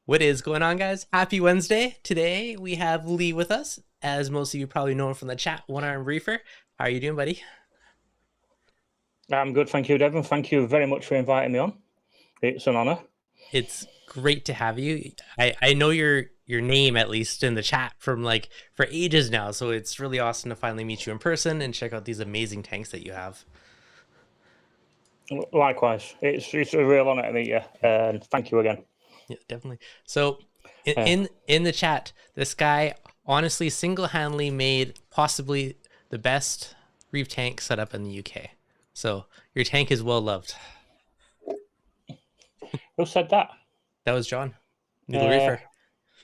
What is going on, guys? Happy Wednesday. Today we have Lee with us. As most of you probably know him from the chat, One-Armed-Reefer. How are you doing, buddy? I'm good, thank you, Devon. Thank you very much for inviting me on. It's an honor. It's great to have you. I know your name, at least in the chat, from like for ages now, so it's really awesome to finally meet you in person and check out these amazing tanks that you have. Likewise, it's a real honor to meet you, and thank you again. Yeah, definitely. So in the chat, this guy honestly single-handedly made possibly the best reef tank setup in the UK. So your tank is well loved. Who said that? That was John, Noodle Reefer.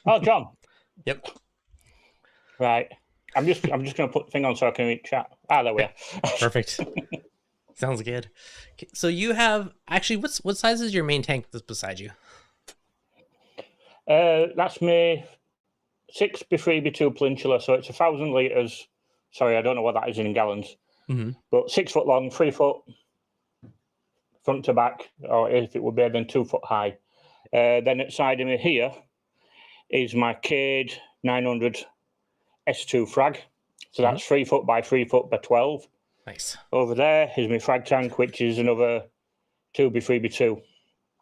Oh, John. Yep. Right. I'm just going to put the thing on so I can read chat. Ah, there we are. Perfect. Sounds good. Okay, so you have actually what size is your main tank that's beside you? That's my 6B3 B2 Peninsula, so it's 1,000 litres. Sorry, I don't know what that is in gallons. But 6 foot long, 3 foot front to back, or if it would be, then 2 foot high. Then at side of me here is my Cade 900 S2 frag. So that's 3 foot by 3 foot by 12. Nice. Over there is my frag tank, which is another 2B3 B2.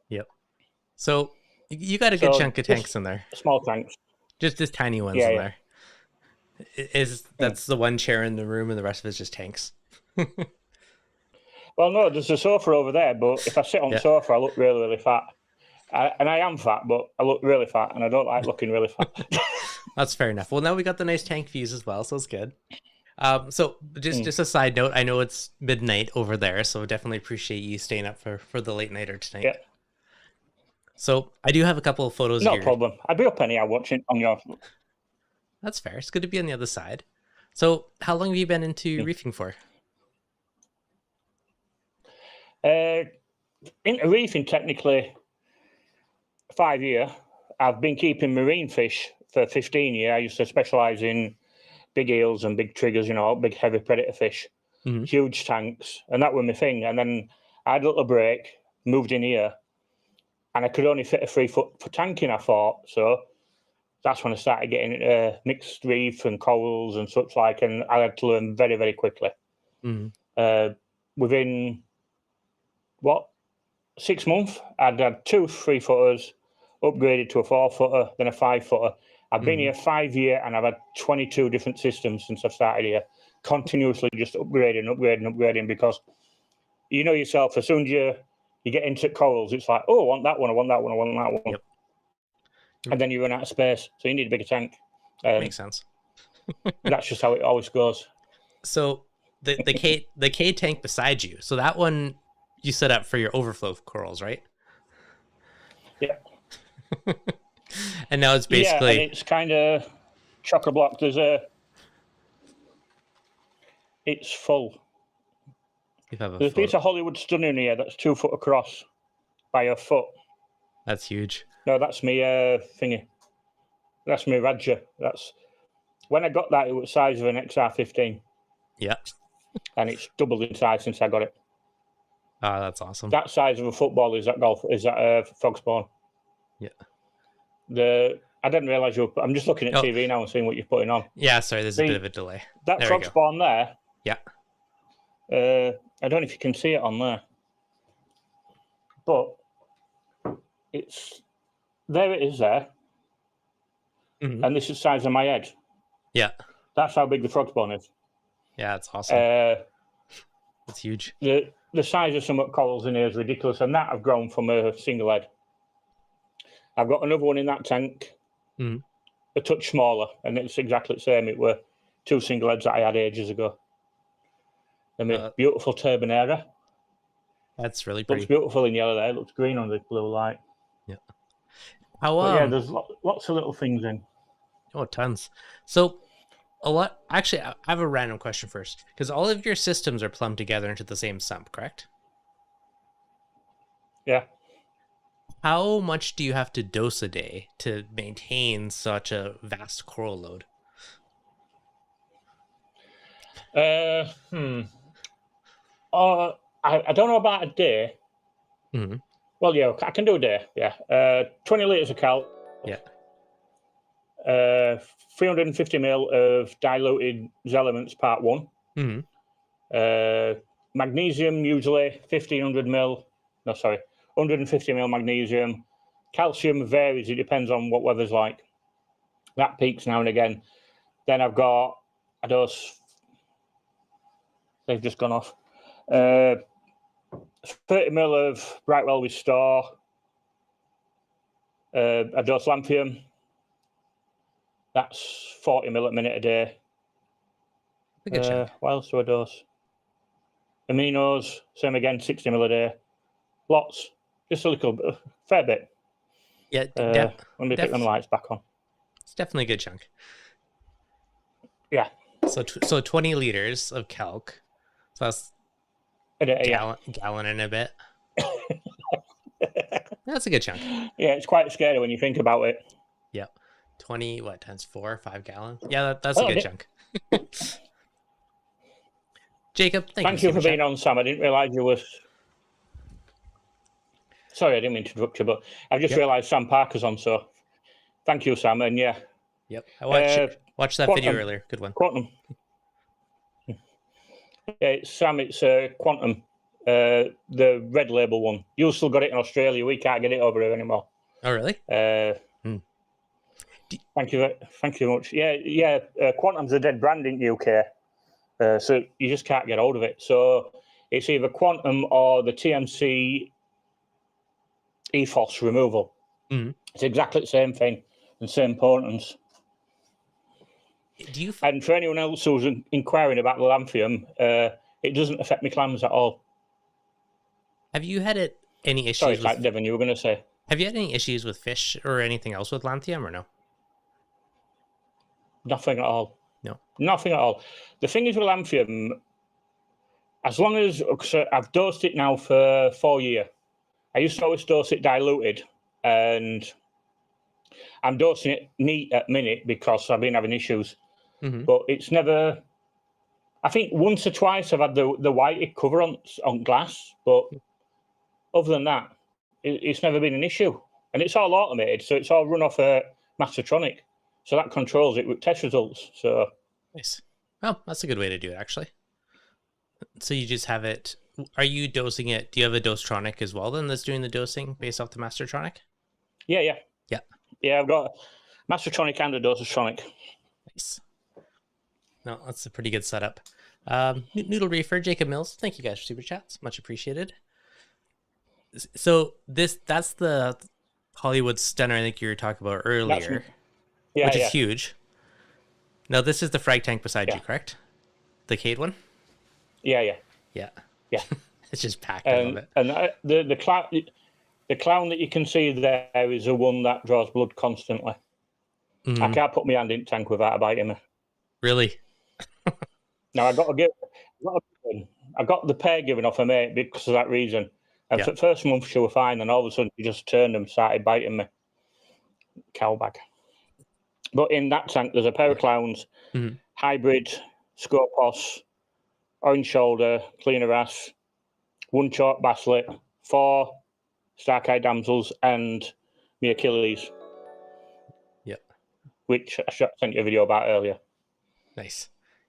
Yep. So you got a good chunk of tanks in there. Small tanks. Just tiny ones in there. That's the one chair in the room, and the rest of it's just tanks. Well, no, there's a sofa over there, but if I sit on the sofa, I look really, really fat. And I am fat, but I look really fat, and I don't like looking really fat. That's fair enough. Well, now we got the nice tank views as well, so it's good. So just a side note, I know it's midnight over there, so definitely appreciate you staying up for the late nighter tonight. Yeah. So I do have a couple of photos. No problem. I'd be up anyhow watching on your. That's fair. It's good to be on the other side. So how long have you been into reefing for? Into reefing, technically, 5 years. I've been keeping marine fish for 15 years. I used to specialise in big eels and big triggers, you know, big heavy predator fish, huge tanks, and that was my thing. And then I had a little break, moved in here, and I could only fit a 3 foot tank in, I thought. So that's when I started getting mixed reef and corals and such like, and I had to learn very, very quickly. Within, 6 months, I'd had 2 3-footers, upgraded to a 4-footer, then a 5-footer. I've been here 5 years, and I've had 22 different systems since I've started here, continuously just upgrading, because you know yourself, as soon as you get into corals, it's like, oh, I want that one, I want that one, I want that one. Yep. And then you run out of space, so you need a bigger tank. Makes sense. That's just how it always goes. So the K tank beside you, so that one you set up for your overflow corals, right? Yeah. And now it's basically... Yeah, and it's kind of chock-a-block. It's full. There's a piece of Hollywood stunning here that's 2 foot across by a foot. That's huge. No, that's me thingy. That's me Radja. When I got that, it was the size of an XR15. Yeah. And it's doubled in size since I got it. Oh, that's awesome. That size of a football is that frog spawn. Yeah. I didn't realise I'm just looking at TV now and seeing what you're putting on. Yeah, sorry, there's a bit of a delay. That frog spawn there. Yeah. I don't know if you can see it on there, but there it is there. And this is the size of my head. Yeah. That's how big the frog spawn is. Yeah, it's awesome. It's huge. The size of some corals in here is ridiculous, and that I've grown from a single head. I've got another one in that tank, a touch smaller, and it's exactly the same. It were 2 single heads that I had ages ago. And a beautiful turbinera. That's really pretty. Looks beautiful in yellow there. It looks green under the blue light. Yeah. Yeah, there's lots of little things in. Oh, tons. So actually, I have a random question first, because all of your systems are plumbed together into the same sump, correct? Yeah. How much do you have to dose a day to maintain such a vast coral load? I don't know about a day. Well, yeah, I can do a day. Yeah, 20 litres of calc, Yeah. 350 ml of diluted elements, part 1. Magnesium, usually 1500 ml. No, sorry, 150 ml magnesium. Calcium varies. It depends on what weather's like. That peaks now and again. Then I've got a dose. They've just gone off. 30 ml of Brightwell Restore. A dose Lanthium. That's 40 ml a minute a day. A good chunk. What else do I dose? Aminos, same again, 60 ml a day. Lots, just a little bit, fair bit. Yeah, let me put them lights back on. It's definitely a good chunk. Yeah. So 20 liters of calc. So that's gallon and a bit. That's a good chunk. Yeah, it's quite scary when you think about it. Yeah. 20, what, times 4, 5 gallons? Yeah, that's a good chunk. Jacob, thank you for being on, Sam. I didn't realise you were... Sorry, I didn't mean to interrupt you, but I just realised Sam Parker's on, so thank you, Sam, and yeah. Yep, I watched that video earlier. Good one. Quantum. Sam, it's Quantum, the red label one. You still got it in Australia. We can't get it over here anymore. Oh, really? Thank you very much. Yeah. Quantum's a dead brand in the UK. So you just can't get hold of it. So it's either Quantum or the TMC ethos removal. It's exactly the same thing and same potence. And for anyone else who's inquiring about the Lanthium, it doesn't affect my clams at all. Have you had any issues? Sorry, like Devon, you were going to say. Have you had any issues with fish or anything else with Lanthium or no? Nothing at all. No. Nothing at all. The thing is with Lanthium, as long as I've dosed it now for 4 years. I used to always dose it diluted, and I'm dosing it neat at minute because I've been having issues. But it's never... I think once or twice I've had the white cover on glass, but other than that, it's never been an issue. And it's all automated, so it's all run off a Mastertronic. So that controls it with test results. So nice. Well, that's a good way to do it, actually. So you just have it... Are you dosing it? Do you have a Dosetronic as well then that's doing the dosing based off the Mastertronic? Yeah. Yeah, I've got a Mastertronic and a Dosetronic. Nice. No, that's a pretty good setup. Noodle Reefer, Jacob Mills, thank you guys for super chats. Much appreciated. So that's the Hollywood Stunner I think you were talking about earlier, which is huge. Now this is the frag tank beside you, correct? The Cade one? Yeah. It's just packed. I love it. And the clown that you can see there is the one that draws blood constantly. I can't put my hand in the tank without a bite in me. Really? Now I got the pair given off a mate because of that reason. And for the first month she was fine, and all of a sudden she just turned and started biting me. Cow bag. But in that tank there's a pair of clowns, hybrid, Scopos, orange shoulder, cleaner ass, 1 chalk basslet, 4 stark-eyed damsels, and me Achilles. Yep. Which I sent you a video about earlier. Nice.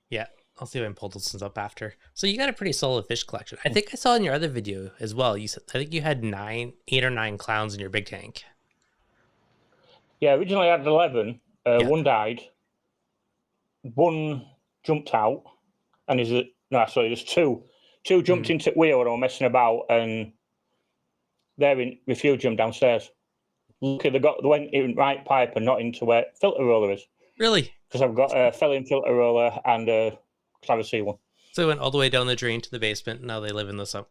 Yeah. I'll see if I can pull those ones up after. So you got a pretty solid fish collection. I think I saw in your other video as well. I think you had 8 or 9 clowns in your big tank. Yeah, originally I had 11. 1 died. 1 jumped out. And there's 2. 2 jumped into the wheel when I was messing about, and they're in refugium downstairs. Lucky they went in right pipe and not into where filter roller is. Really? Because I've got a Felin filter roller and a Clavacy one. So they went all the way down the drain to the basement, and now they live in the sump.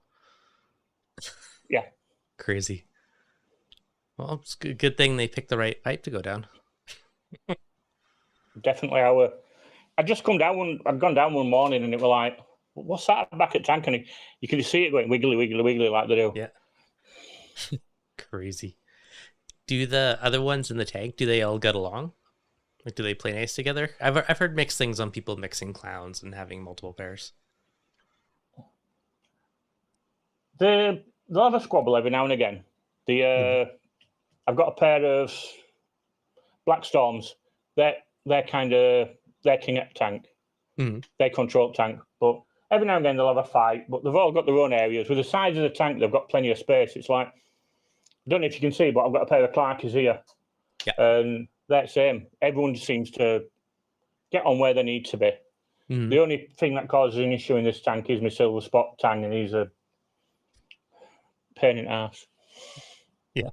Yeah. Crazy. Well, it's a good thing they picked the right pipe to go down. Definitely. I'd gone down one morning and it was like, what's that back at tank? And you can see it going wiggly, wiggly, wiggly like they do. Yeah. Crazy. Do the other ones in the tank, do they all get along? Like, do they play nice together? I've heard mixed things on people mixing clowns and having multiple pairs. They'll have a squabble every now and again. I've got a pair of Black Storms, they're king at tank. They control tank, but every now and then they'll have a fight. But they've all got their own areas. With the size of the tank, they've got plenty of space. It's like, I don't know if you can see, but I've got a pair of Clarkies here, and they're the same. Everyone seems to get on where they need to be. The only thing that causes an issue in this tank is my silver spot tank, and he's a pain in the ass. Yeah.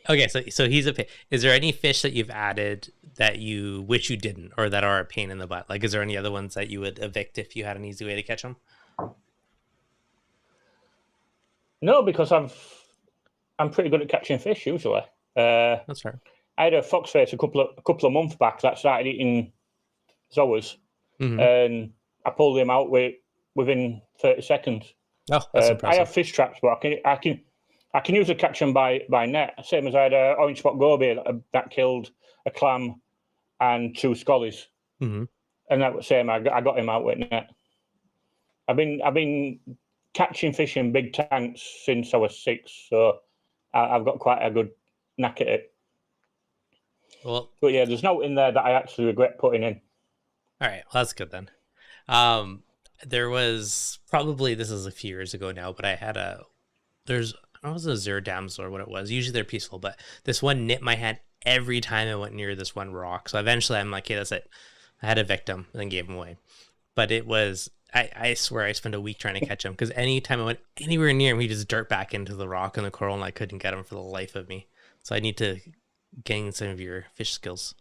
Okay, so he's a pain. Is there any fish that you've added that you wish you didn't, or that are a pain in the butt? Like, is there any other ones that you would evict if you had an easy way to catch them? No, because I'm pretty good at catching fish usually. That's fair. I had a foxface a couple of months back that started eating zoas, and I pulled him out within 30 seconds. Oh, that's impressive. I have fish traps, but I can usually catch them by net. Same as I had an orange spot goby that killed a clam and 2 scollies, and that was same. I got him out with net. I've been catching fish in big tanks since I was 6, so I've got quite a good knack at it. Well, but yeah, there's no in there that I actually regret putting in. All right, well, that's good then. There was probably, this is a few years ago now, but I had I don't know if it was a Zur damsel or what it was. Usually they're peaceful, but this one nipped my hand every time I went near this one rock. So eventually I'm like, hey, that's it. I had a victim and then gave him away. But it was, I swear I spent a week trying to catch him, because anytime I went anywhere near him, he just dart back into the rock and the coral, and I couldn't get him for the life of me. So I need to gain some of your fish skills.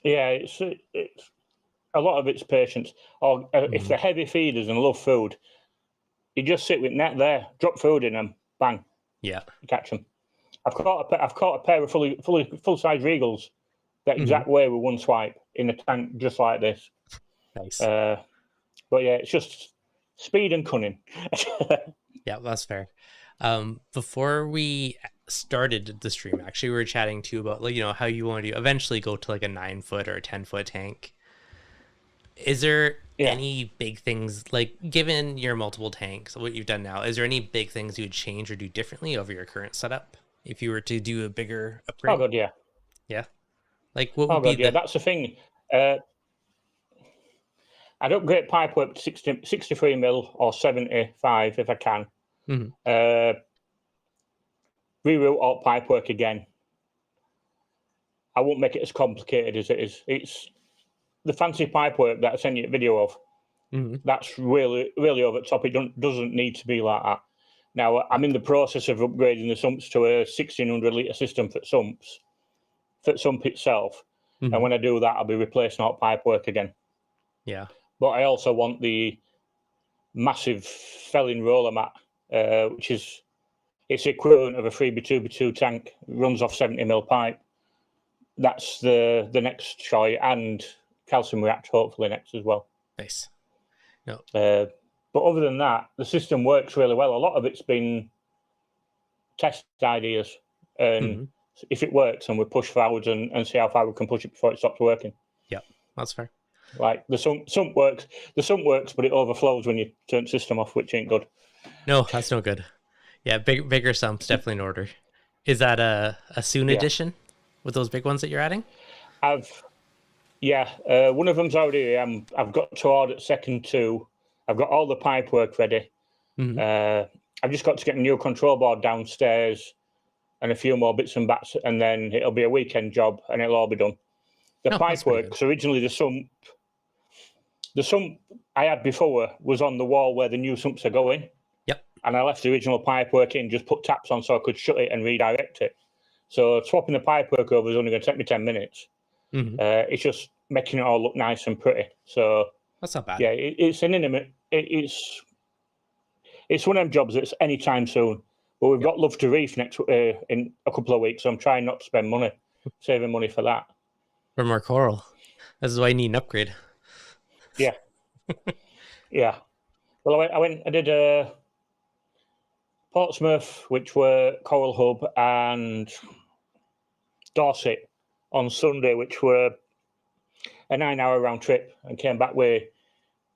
Yeah, it's a lot of it's patience. Or if they're heavy feeders and love food, you just sit with net there, drop food in them, bang, catch them. I've caught a pair of full size regals that exact way with one swipe in a tank just like this. Nice. But yeah, it's just speed and cunning. Yeah, that's fair. Before we started the stream, actually, we were chatting too about, like, how you want to eventually go to like a 9-foot or a 10-foot tank. Is there any big things, like, given your multiple tanks, what you've done now, is there any big things you would change or do differently over your current setup if you were to do a bigger upgrade? Oh god, yeah. Yeah. Like, what would be that's the thing. I'd upgrade pipework to 63 mil or 75 if I can. Reroute all pipework again. I won't make it as complicated as it is. It's the fancy pipework that I sent you a video of. That's really, really over the top. It doesn't need to be like that. Now, I'm in the process of upgrading the sumps to a 1,600 litre system for sumps, for sump itself. And when I do that, I'll be replacing all pipework again. Yeah. But I also want the massive felling roller mat, which is it's the equivalent of a 3x2x2 tank. It runs off 70 mil pipe. That's the next choice, and calcium react hopefully next as well. Nice. No. But other than that, the system works really well. A lot of it's been test ideas, and if it works, and we push forwards and see how far we can push it before it stops working. Yeah, that's fair. Like the sump works. The sump works, but it overflows when you turn the system off, which ain't good. No, that's no good. Yeah, bigger sumps definitely in order. Is that a soon edition with those big ones that you're adding? One of them's already. I've got to order second 2. I've got all the pipe work ready. I've just got to get a new control board downstairs and a few more bits and bats, and then it'll be a weekend job and it'll all be done. The pipe work, because originally the sump I had before was on the wall where the new sumps are going. Yep. And I left the original pipe work in, just put taps on so I could shut it and redirect it. So swapping the pipe work over is only going to take me 10 minutes. It's just making it all look nice and pretty. So that's not bad. Yeah, it's an intimate. It's one of them jobs that's anytime soon. But we've got Love to Reef next in a couple of weeks, so I'm trying not to spend money, saving money for that. For more coral. This is why you need an upgrade. Yeah. Yeah. Well, I did Portsmouth, which were Coral Hub, and Dorset on Sunday, which were a 9-hour round trip, and came back with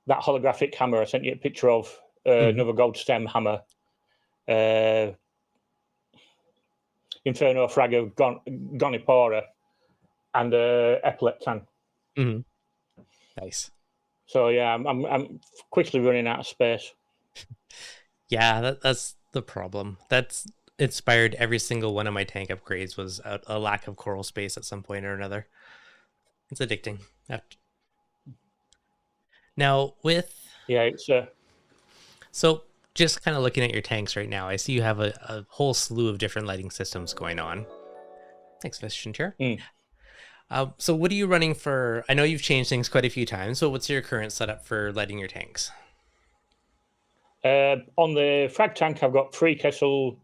that holographic hammer I sent you a picture of, another gold stem hammer. Inferno frag of Gonipora and epaulet tank. Mm-hmm. Nice. So yeah, I'm quickly running out of space. Yeah, that's the problem. That's inspired every single one of my tank upgrades was a lack of coral space at some point or another. It's addicting. Now with it's so just kind of looking at your tanks right now, I see you have a whole slew of different lighting systems going on. Thanks, Vision Chair. So what are you running for? I know you've changed things quite a few times, so what's your current setup for lighting your tanks? On the frag tank, I've got 3 Kessel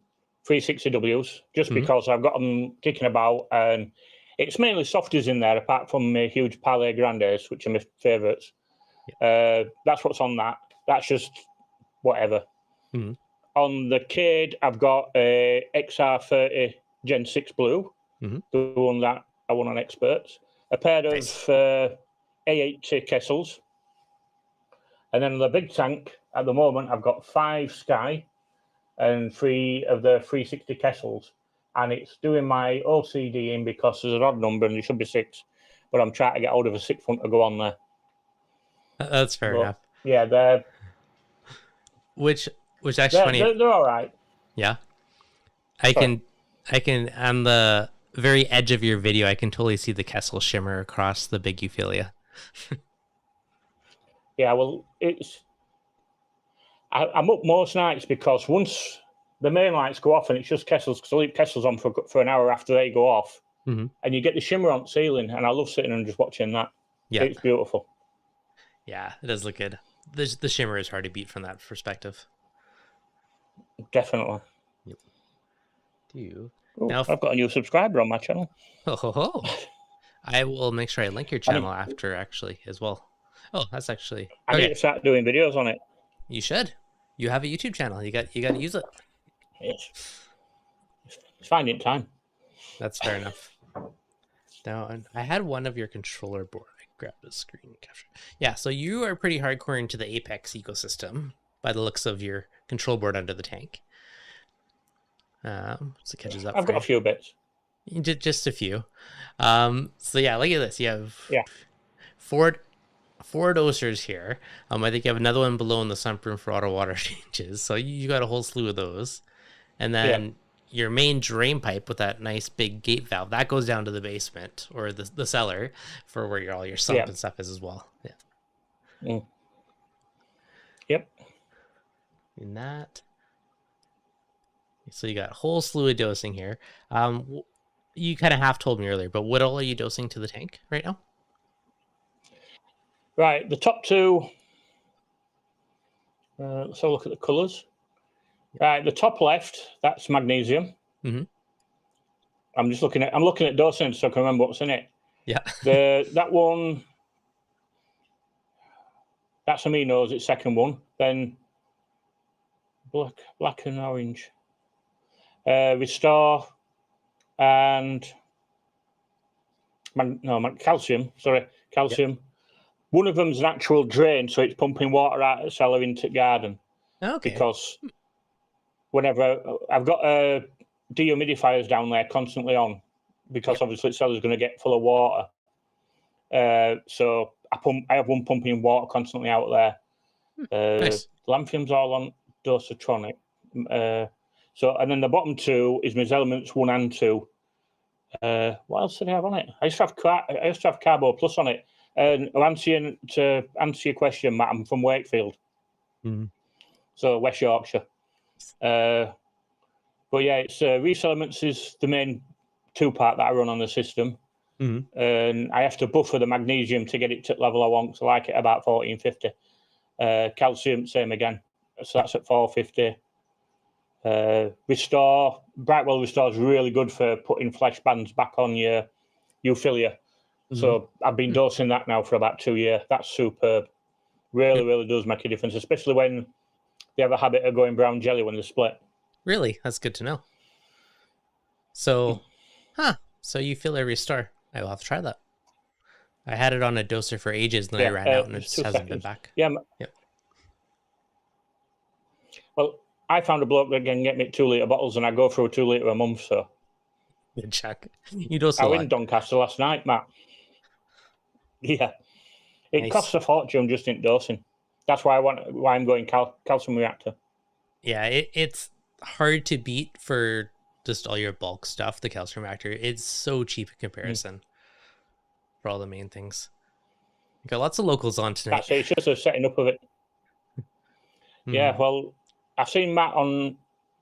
360Ws, just because I've got them kicking about, and it's mainly softies in there, apart from my huge Palais Grandes, which are my favourites. That's what's on that. That's just whatever. On the Cade, I've got a XR30 Gen 6 Blue, the one that I won on Experts, a pair of A80 Kessels, and then on the big tank, at the moment, I've got 5 Sky and 3 of the 360 Kessels, and it's doing my OCD in because there's an odd number and there should be 6, but I'm trying to get hold of a 6 one to go on there. That's fair enough. Yeah, they're which actually they're all right. Yeah, I can on the very edge of your video, I can totally see the Kessel shimmer across the big Euphilia. Yeah, well, I'm up most nights because once the main lights go off and it's just Kessels, because I leave Kessels on for an hour after they go off, and you get the shimmer on the ceiling, and I love sitting and just watching that. Yeah, it's beautiful. Yeah, it does look good. The shimmer is hard to beat from that perspective. Definitely. Yep. Now I've got a new subscriber on my channel. I will make sure I link your channel after actually as well. Oh, that's actually I need to start doing videos on it. You should. You have a YouTube channel. You got to use it. It's finding time. That's fair enough. Now, I had one of your controller board. I grabbed a screen capture. Yeah, so you are pretty hardcore into the Apex ecosystem by the looks of your control board under the tank. So it catches up. I've got a few bits. Just a few. So yeah, look at this. You have four dosers here. I think you have another one below in the sump room for auto water changes. So you got a whole slew of those. And then your main drain pipe with that nice big gate valve, that goes down to the basement or the cellar for where all your sump and stuff is as well. Yeah. Yep. In that. So you got a whole slew of dosing here. You kind of half told me earlier, but what all are you dosing to the tank right now? Right, the top 2. Let's have a look at the colours. Right, the top left, that's magnesium. I'm looking at dosing so I can remember what's in it. Yeah. That one, that's aminos, it's second one. Then black and orange. Restore and calcium. Sorry, calcium. Yep. One of them's an actual drain, so it's pumping water out of the cellar into the garden. Okay. Because whenever I've got dehumidifiers down there constantly on, because obviously the cellar's going to get full of water. So I have one pumping water constantly out there. Nice. Lanthium's all on dosatronic. So, and then the bottom 2 is my Elements 1 and 2. What else did I have on it? I used to have Carbo Plus on it. And to answer your question, Matt, I'm from Wakefield. So West Yorkshire. But yeah, it's Reef Elements is the main 2-part that I run on the system. And I have to buffer the magnesium to get it to the level I want. So I like it about 1450. Calcium, same again. So that's at 450. Restore, Brightwell Restore is really good for putting flesh bands back on your Euphilia. So I've been dosing that now for about 2 years. That's superb. Really does make a difference, especially when they have a habit of going brown jelly when they split. Really? That's good to know. So, so Euphilia Restore. I will have to try that. I had it on a doser for ages, and then I ran out, and it just hasn't been back. Yeah. Well, I found a bloke that can get me 2 litre bottles, and I go through a 2 litre a month, so. Good check. You dose a I lot. went Doncaster last night, Matt. Yeah. It Nice. costs a fortune just in dosing. That's why I'm going calcium reactor. Yeah, it's hard to beat for just all your bulk stuff, the calcium reactor. It's so cheap in comparison for all the main things. We got lots of locals on tonight. That's it. It's just a setting up of it. Yeah, well, I've seen Matt on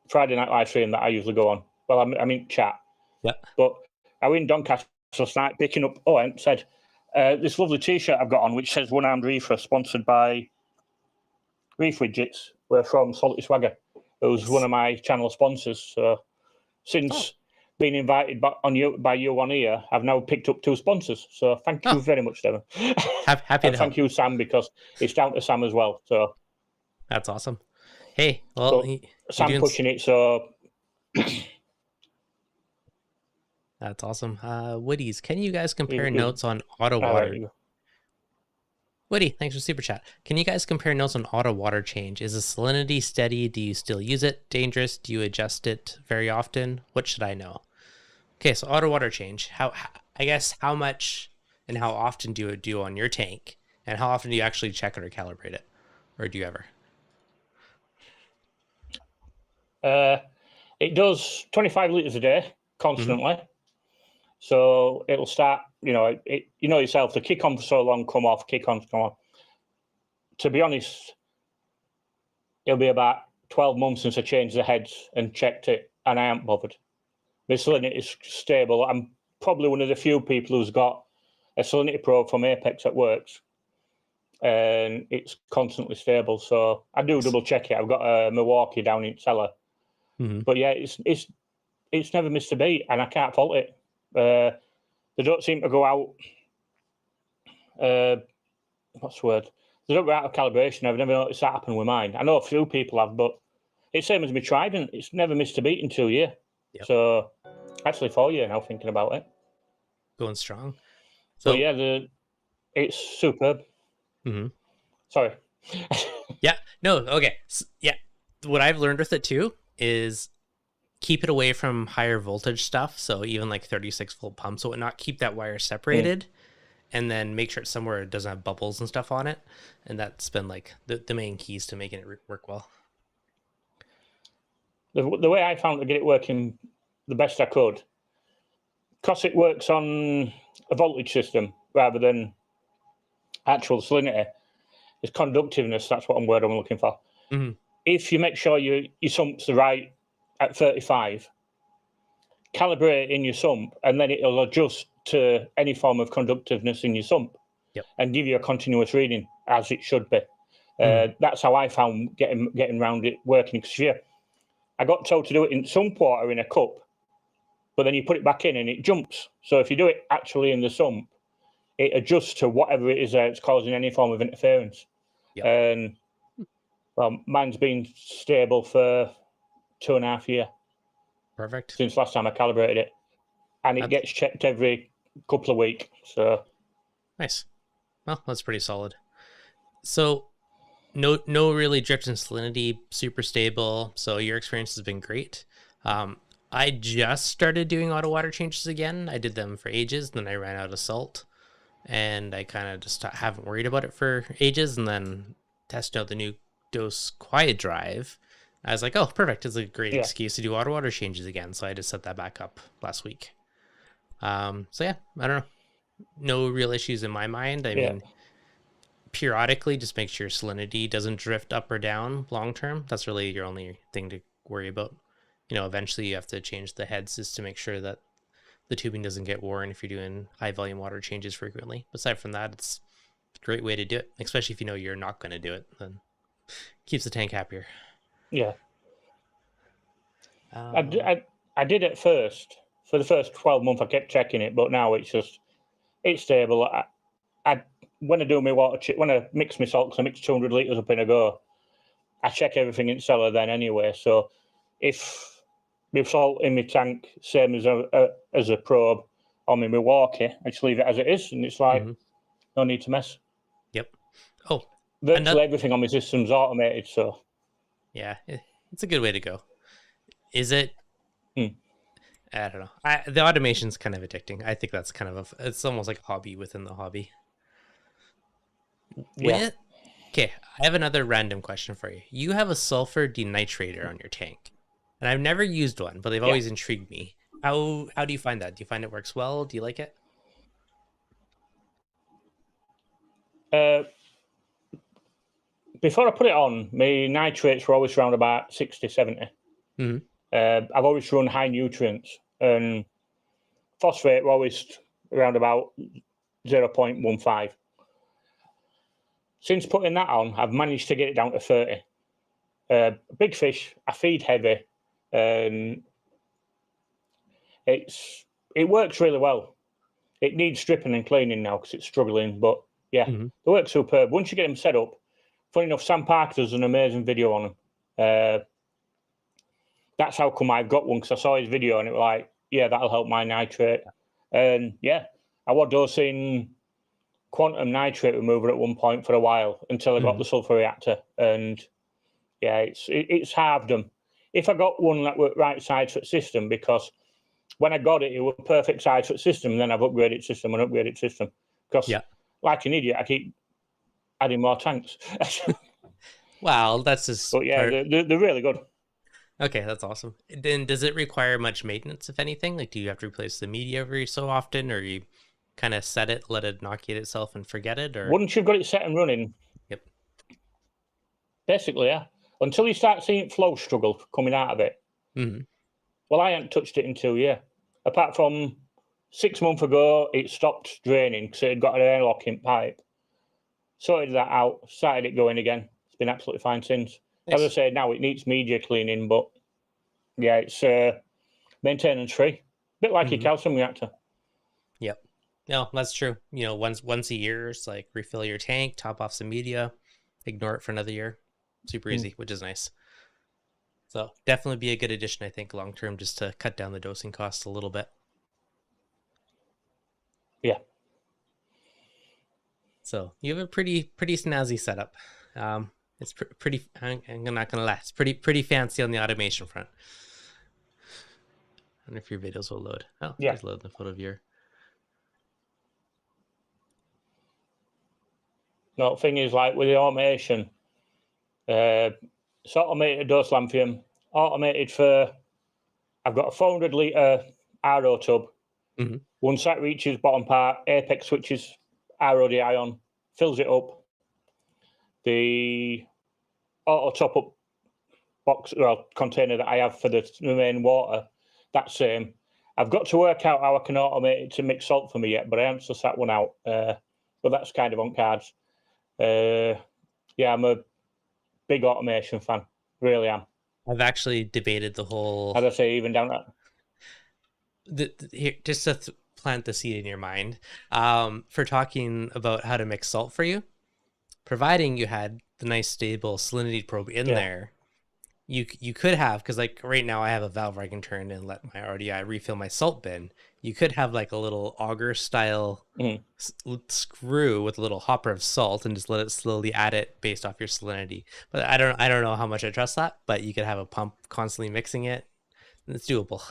Friday night live stream that I usually go on. Well, I'm in chat. Yeah. But I was in Doncaster last night picking up, and said, this lovely T-shirt I've got on, which says One-Armed-Reefer, sponsored by Reef Widgets. We're from Salty Swagger, who's one of my channel sponsors. So since being invited by you on here, I've now picked up 2 sponsors. So thank you very much, Devon. Happy to thank you, Sam, because it's down to Sam as well. So that's awesome. Hey, well, Sam pushing it, so that's awesome. Woodies, can you guys compare notes on auto water? Woody, thanks for super chat. Can you guys compare notes on auto water change? Is the salinity steady? Do you still use it? Dangerous? Do you adjust it very often? What should I know? Okay, so auto water change. I guess how much and how often do you do on your tank? And how often do you actually check it or calibrate it? Or do you ever? It does 25 litres a day constantly. So it'll start, you know yourself, to kick on for so long, come off, kick on, come on. To be honest, it'll be about 12 months since I changed the heads and checked it, and I ain't bothered. My salinity is stable. I'm probably one of the few people who's got a salinity probe from Apex that works, and it's constantly stable. So I do double check it. I've got a Milwaukee down in cellar. But yeah, it's never missed a beat, and I can't fault it. They don't seem to go out. What's the word? They don't go out of calibration. I've never noticed that happen with mine. I know a few people have, but it's same as my Trident. It's never missed a beat in 2 years. Yep. So actually 4 years now, thinking about it. Going strong. So yeah, it's superb. Sorry. Yeah. No. Okay. Yeah. What I've learned with it too is keep it away from higher voltage stuff. So even like 36-volt pumps, so not keep that wire separated, and then make sure it's somewhere it doesn't have bubbles and stuff on it. And that's been like the main keys to making it work well. The way I found to get it working the best I could, because it works on a voltage system rather than actual salinity, is conductiveness. That's what word I'm looking for. If you make sure your sump's the right at 35, calibrate in your sump, and then it'll adjust to any form of conductiveness in your sump, and give you a continuous reading as it should be. That's how I found getting around it working. Because I got told to do it in sump water in a cup, but then you put it back in and it jumps. So if you do it actually in the sump, it adjusts to whatever it is that's causing any form of interference. And well, mine's been stable for 2.5 years. Perfect. Since last time I calibrated it, and it gets checked every couple of weeks. So nice. Well, that's pretty solid. So no really drift in salinity, super stable. So your experience has been great. I just started doing auto water changes again. I did them for ages, then I ran out of salt, and I kind of just haven't worried about it for ages. And then testing out the new Dose Quiet Drive, I was like, oh, perfect. It's a great excuse to do auto water changes again. So I just set that back up last week. So yeah, I don't know. No real issues in my mind. I mean, periodically just make sure salinity doesn't drift up or down long term. That's really your only thing to worry about. You know, eventually you have to change the heads just to make sure that the tubing doesn't get worn if you're doing high volume water changes frequently. But aside from that, it's a great way to do it, especially if you know you're not going to do it. Then keeps the tank happier. Yeah. I did it first. For the first 12 months, I kept checking it, but now it's stable. When I do my water, when I mix my salt, because I mix 200 litres up in a go, I check everything in cellar then anyway. So if my salt in my tank, same as a probe on my Milwaukee, I just leave it as it is, and it's like, no need to mess. Yep. Oh, virtually everything on my system's automated, so yeah, it's a good way to go. Is it I don't know. The automation's kind of addicting. I think that's kind of it's almost like a hobby within the hobby. Yeah. Okay, I have another random question for you. You have a sulfur denitrator on your tank, and I've never used one, but they've always intrigued me. How do you find that? Do you find it works well? Do you like it? Before I put it on, my nitrates were always around about 60, 70. Mm-hmm. I've always run high nutrients, and phosphate were always around about 0.15. Since putting that on, I've managed to get it down to 30. Big fish, I feed heavy, and it works really well. It needs stripping and cleaning now because it's struggling, but yeah, Mm-hmm. they work superb. Once you get them set up, funny enough, Sam Parker does an amazing video on them. That's how come I've got one, because I saw his video and it was like, yeah, that'll help my nitrate. And yeah, I was dosing quantum nitrate remover at one point for a while until I got the sulfur reactor. And yeah, it's halved them. If I got one that were right size for the system, because when I got it, it was perfect size for the system, and then I've upgraded system and upgraded system. Because like an idiot, I keep adding more tanks. Wow, that's just. But yeah, they're really good. Okay, that's awesome. Then does it require much maintenance, if anything? Like, do you have to replace the media every so often, or you kind of set it, let it inoculate itself and forget it? Or once you've got it set and running, yep, basically, yeah. Until you start seeing flow struggle coming out of it. Mm-hmm. Well, I hadn't touched it in 2 years. Apart from 6 months ago, it stopped draining because it had got an airlock in pipe. Sorted that out, started it going again. It's been absolutely fine since. Nice. As I say, now it needs media cleaning, but yeah, it's maintenance free. A bit like your calcium reactor. Yep. No, that's true. You know, once a year, it's like refill your tank, top off some media, ignore it for another year. Super easy, which is nice. So definitely be a good addition, I think, long term, just to cut down the dosing costs a little bit. Yeah. So you have a pretty snazzy setup. It's pretty. I'm not gonna lie. It's pretty fancy on the automation front. I wonder if your videos will load. Oh, yeah, just load the photo viewer. No, thing is, like with the automation, it's automated dose lampium, automated for. I've got a 400 litre RO tub. Once that reaches bottom part, Apex switches RODI on, fills it up. The auto top up box, well, container that I have for the remaining water, that's same. I've got to work out how I can automate it to mix salt for me yet, but I haven't sussed that one out. But that's kind of on cards. Yeah, I'm a big automation fan. Really am. I've actually debated the whole. As I say, even down that. Here, just to plant the seed in your mind, for talking about how to mix salt for you, providing you had the nice stable salinity probe in there, you could have, because like right now I have a valve where I can turn and let my RDI refill my salt bin. You could have like a little auger style screw with a little hopper of salt and just let it slowly add it based off your salinity. But I don't know how much I trust that, but you could have a pump constantly mixing it. It's doable.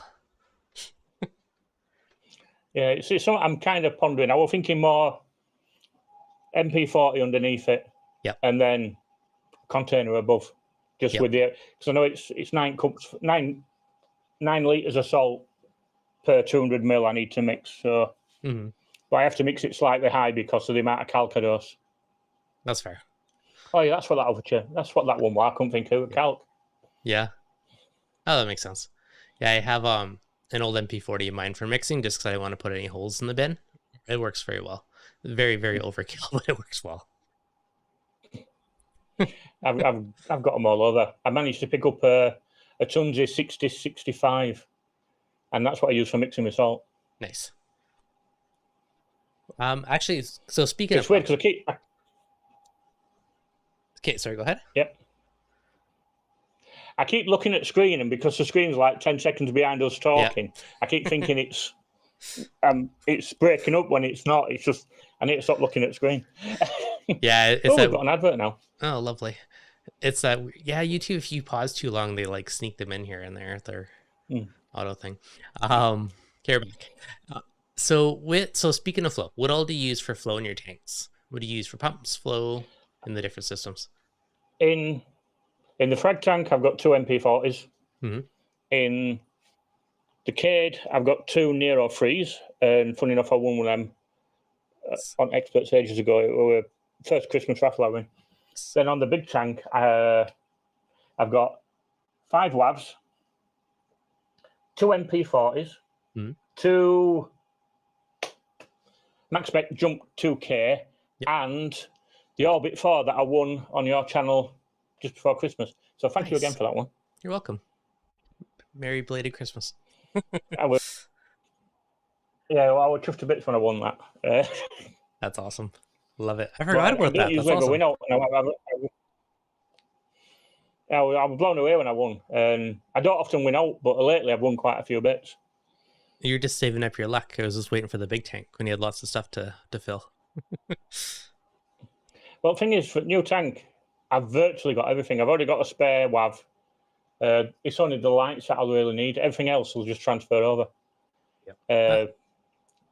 Yeah, it's something I'm kind of pondering. I was thinking more MP40 underneath it, and then container above, just with the, because I know it's 9 cups, 9 litres of salt per 200 mil I need to mix. So, but I have to mix it slightly high because of the amount of calcados. That's fair. Oh yeah, that's what that one was. I couldn't think of calc. Yeah. Oh, that makes sense. Yeah, I have an old MP40 of mine for mixing just because I don't want to put any holes in the bin. It works very well. Very, very overkill, but it works well. I've got them all over. I managed to pick up a Tunzi 6065, and that's what I use for mixing my salt. Nice. Actually, so speaking it's of, weird because I keep. Okay, sorry. Go ahead. Yep. I keep looking at the screen, and because the screen's like 10 seconds behind us talking, I keep thinking it's breaking up when it's not. It's just I need to stop looking at the screen. Yeah, it's we've got an advert now. Oh, lovely. It's that. Yeah, YouTube. If you pause too long, they like sneak them in here and there. They're auto thing. Care back. So speaking of flow, what all do you use for flow in your tanks? What do you use for pumps, flow, in the different systems? In the frag tank, I've got 2 MP40s. Mm-hmm. In the Cade, I've got 2 Nero 3s, and funny enough, I won one of them on Experts ages ago. It was first Christmas raffle I win. Then on the big tank, I've got 5 WAVs, 2 MP40s, mm-hmm. 2 Max Spec Jump 2K, and the Orbit 4 that I won on your channel just before Christmas. So thank you again for that one. You're welcome. Merry belated Christmas. I was chuffed to bits when I won that. That's awesome. Love it. I forgot about that. That's awesome. Win out. I was blown away when I won. I don't often win out, but lately I've won quite a few bits. You're just saving up your luck. I was just waiting for the big tank when you had lots of stuff to fill. Well, the thing is, for new tank, I've virtually got everything. I've already got a spare WAV. It's only the lights that I'll really need. Everything else will just transfer over. Yep.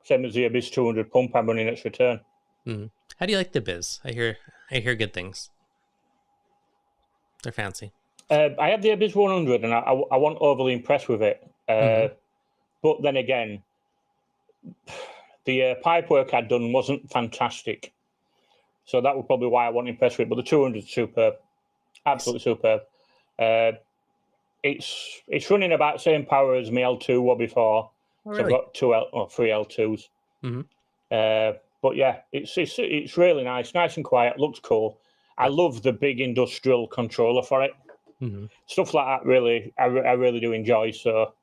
Same as the Abyss 200 pump I'm running its return. Mm-hmm. How do you like the Biz? I hear good things. They're fancy. I had the Abyss 100 and I wasn't overly impressed with it. But then again, the pipe work I'd done wasn't fantastic. So that was probably why I wasn't impressed with it. But the 200 is superb. Absolutely superb. It's running about the same power as my L2 was before. Oh, really? So I've got 3 L2s. Mm-hmm. But yeah, it's really nice and quiet. Looks cool. I love the big industrial controller for it. Mm-hmm. Stuff like that, really, I really do enjoy. So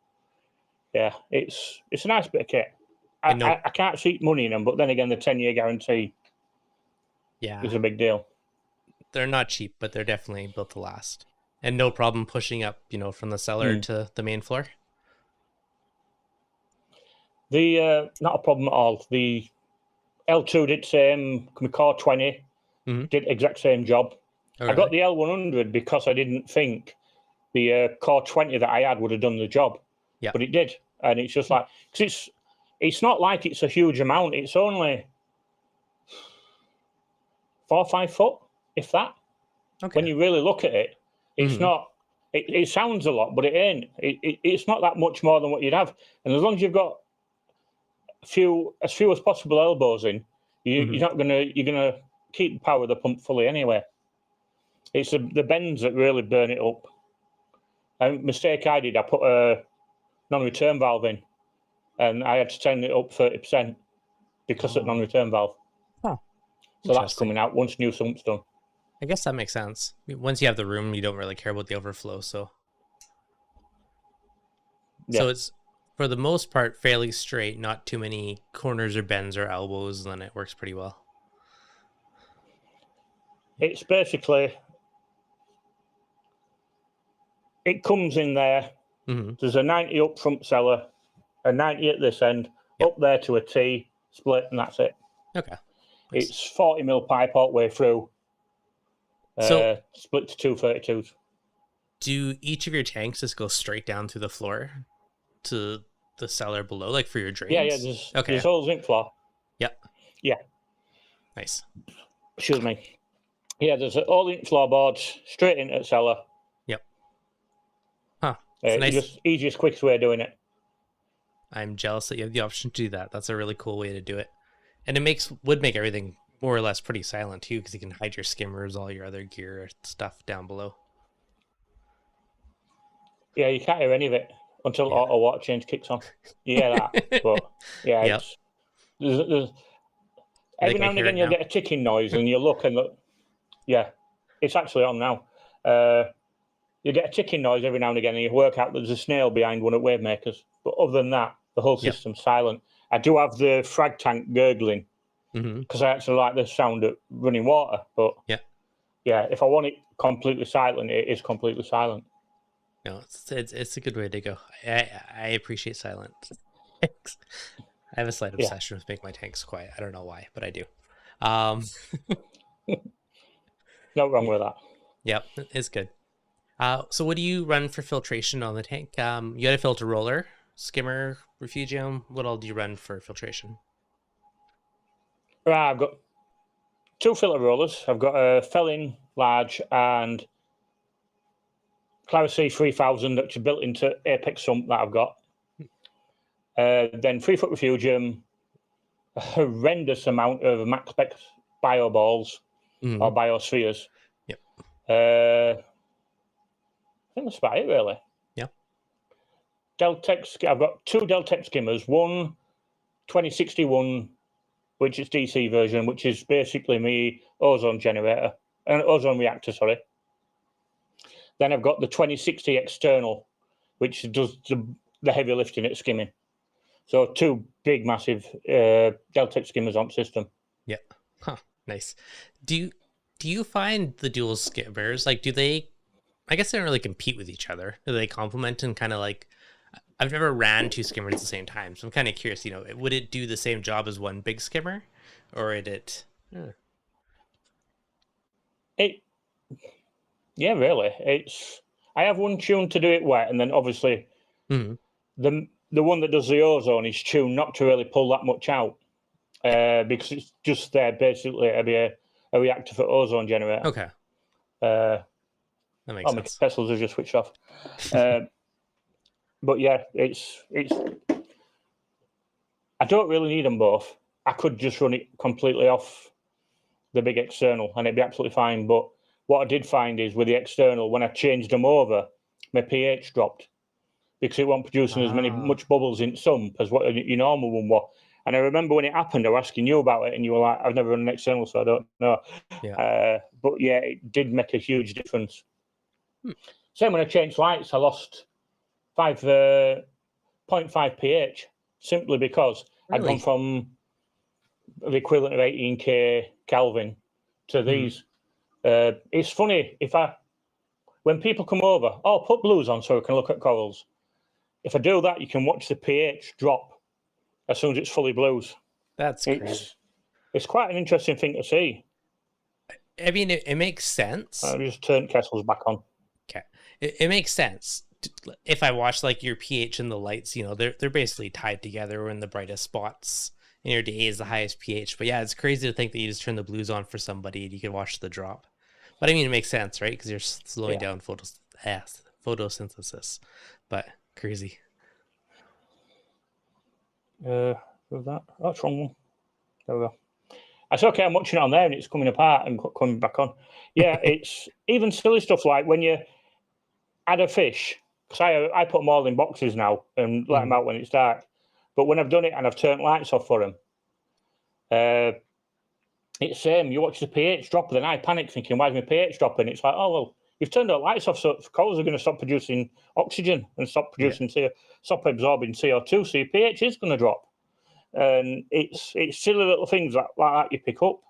yeah, it's a nice bit of kit. I can't see money in them, but then again, the 10-year guarantee is a big deal. They're not cheap, but they're definitely built to last. And no problem pushing up, from the cellar to the main floor. Not a problem at all. The L2 did same. Core 20 did exact same job. Oh, really? I got the L100 because I didn't think the Core 20 that I had would have done the job. Yeah, but it did, and it's just like, because it's not like it's a huge amount. It's only 4 or 5 foot, if that. Okay. When you really look at it, it's not. It sounds a lot, but it ain't. It's not that much more than what you'd have, and as long as you've got as few as possible elbows in, you're gonna keep the power of the pump fully anyway. It's the bends that really burn it up. A mistake I did, I put a non-return valve in, and I had to turn it up 30% because of the non-return valve. Huh. So that's coming out once new sump's done. I guess that makes sense. Once you have the room, you don't really care about the overflow. So it's, for the most part, fairly straight, not too many corners or bends or elbows, and then it works pretty well. It's basically, it comes in there. Mm-hmm. There's a 90 up front cellar, a 90 at this end, up there to a T, split, and that's it. Okay. Nice. It's 40 mil pipe all the way through. So split to 232s. Do each of your tanks just go straight down through the floor to the cellar below, like for your drains? Yeah. There's whole zinc floor. Yep. Yeah. Nice. Excuse me. Yeah, there's all zinc floorboards straight into the cellar. Yep. Huh. Nice. Just easiest, quickest way of doing it. I'm jealous that you have the option to do that. That's a really cool way to do it, and it would make everything more or less pretty silent too, because you can hide your skimmers, all your other gear stuff down below. Yeah, you can't hear any of it until auto water change kicks on. You hear that, but yeah, there's every now and again you'll get a ticking noise, and you look. Yeah, it's actually on now. You get a ticking noise every now and again, and you work out that there's a snail behind one at Wave Makers. But other than that, the whole system's silent. I do have the frag tank gurgling, because I actually like the sound of running water. But if I want it completely silent, it is completely silent. No, it's a good way to go. I appreciate silence. I have a slight obsession with making my tanks quiet. I don't know why, but I do. No wrong with that. Yep, it's good. So what do you run for filtration on the tank? You got a filter roller, skimmer, refugium. What all do you run for filtration? Right, I've got 2 filter rollers. I've got a Felin large and Clarity 3000 that's built into Apex sump that I've got. Then 3-foot refugium, a horrendous amount of max spec bio balls or biospheres. Yep. I think that's about it, really. Yeah. Deltex, I've got 2 Deltex skimmers, one 2061, which is DC version, which is basically my ozone generator, an ozone reactor, sorry. Then I've got the 2060 external, which does the heavy lifting at skimming. So 2 big, massive Deltex skimmers on system. Yeah. Huh. Nice. Do you find the dual skimmers, like, do they, I guess they don't really compete with each other. Do they complement and kind of like, I've never ran 2 skimmers at the same time. So I'm kind of curious, would it do the same job as one big skimmer, or would it? Yeah, really. I have one tuned to do it wet, and then obviously the one that does the ozone is tuned not to really pull that much out because it's just there basically to be a reactor for ozone generator. Okay. That makes sense. My Teslas are just switched off. But yeah, it's. I don't really need them both. I could just run it completely off the big external and it'd be absolutely fine. But what I did find is with the external, when I changed them over, my pH dropped because it wasn't producing as much bubbles in sump as what your normal one was. And I remember when it happened, I was asking you about it, and you were like, "I've never run an external, so I don't know." Yeah. But yeah, it did make a huge difference. Same when I changed lights, I lost 0.5 pH simply because I'd gone from the equivalent of 18K Kelvin to these. It's funny when people come over, put blues on so we can look at corals. If I do that, you can watch the pH drop as soon as it's fully blues. That's crazy. It's quite an interesting thing to see. I mean, it makes sense. I just turned Kessels back on. Okay, it makes sense. If I watch like your pH and the lights, they're basically tied together. When the brightest spots in your day is the highest pH. But yeah, it's crazy to think that you just turn the blues on for somebody and you can watch the drop. But I mean, it makes sense, right? Because you're slowing down photosynthesis. But crazy. Was that? Oh, it's wrong one. There we go. It's okay. I'm watching it on there and it's coming apart and coming back on. Yeah, it's even silly stuff like when you add a fish, because I put them all in boxes now and let them out when it's dark. But when I've done it and I've turned lights off for them, it's same. You watch the pH drop, then I panic thinking, why is my pH dropping? It's like, oh, well, you've turned the lights off, so corals are going to stop producing oxygen and stop producing stop absorbing CO2, so your pH is going to drop. And it's silly little things like that you pick up.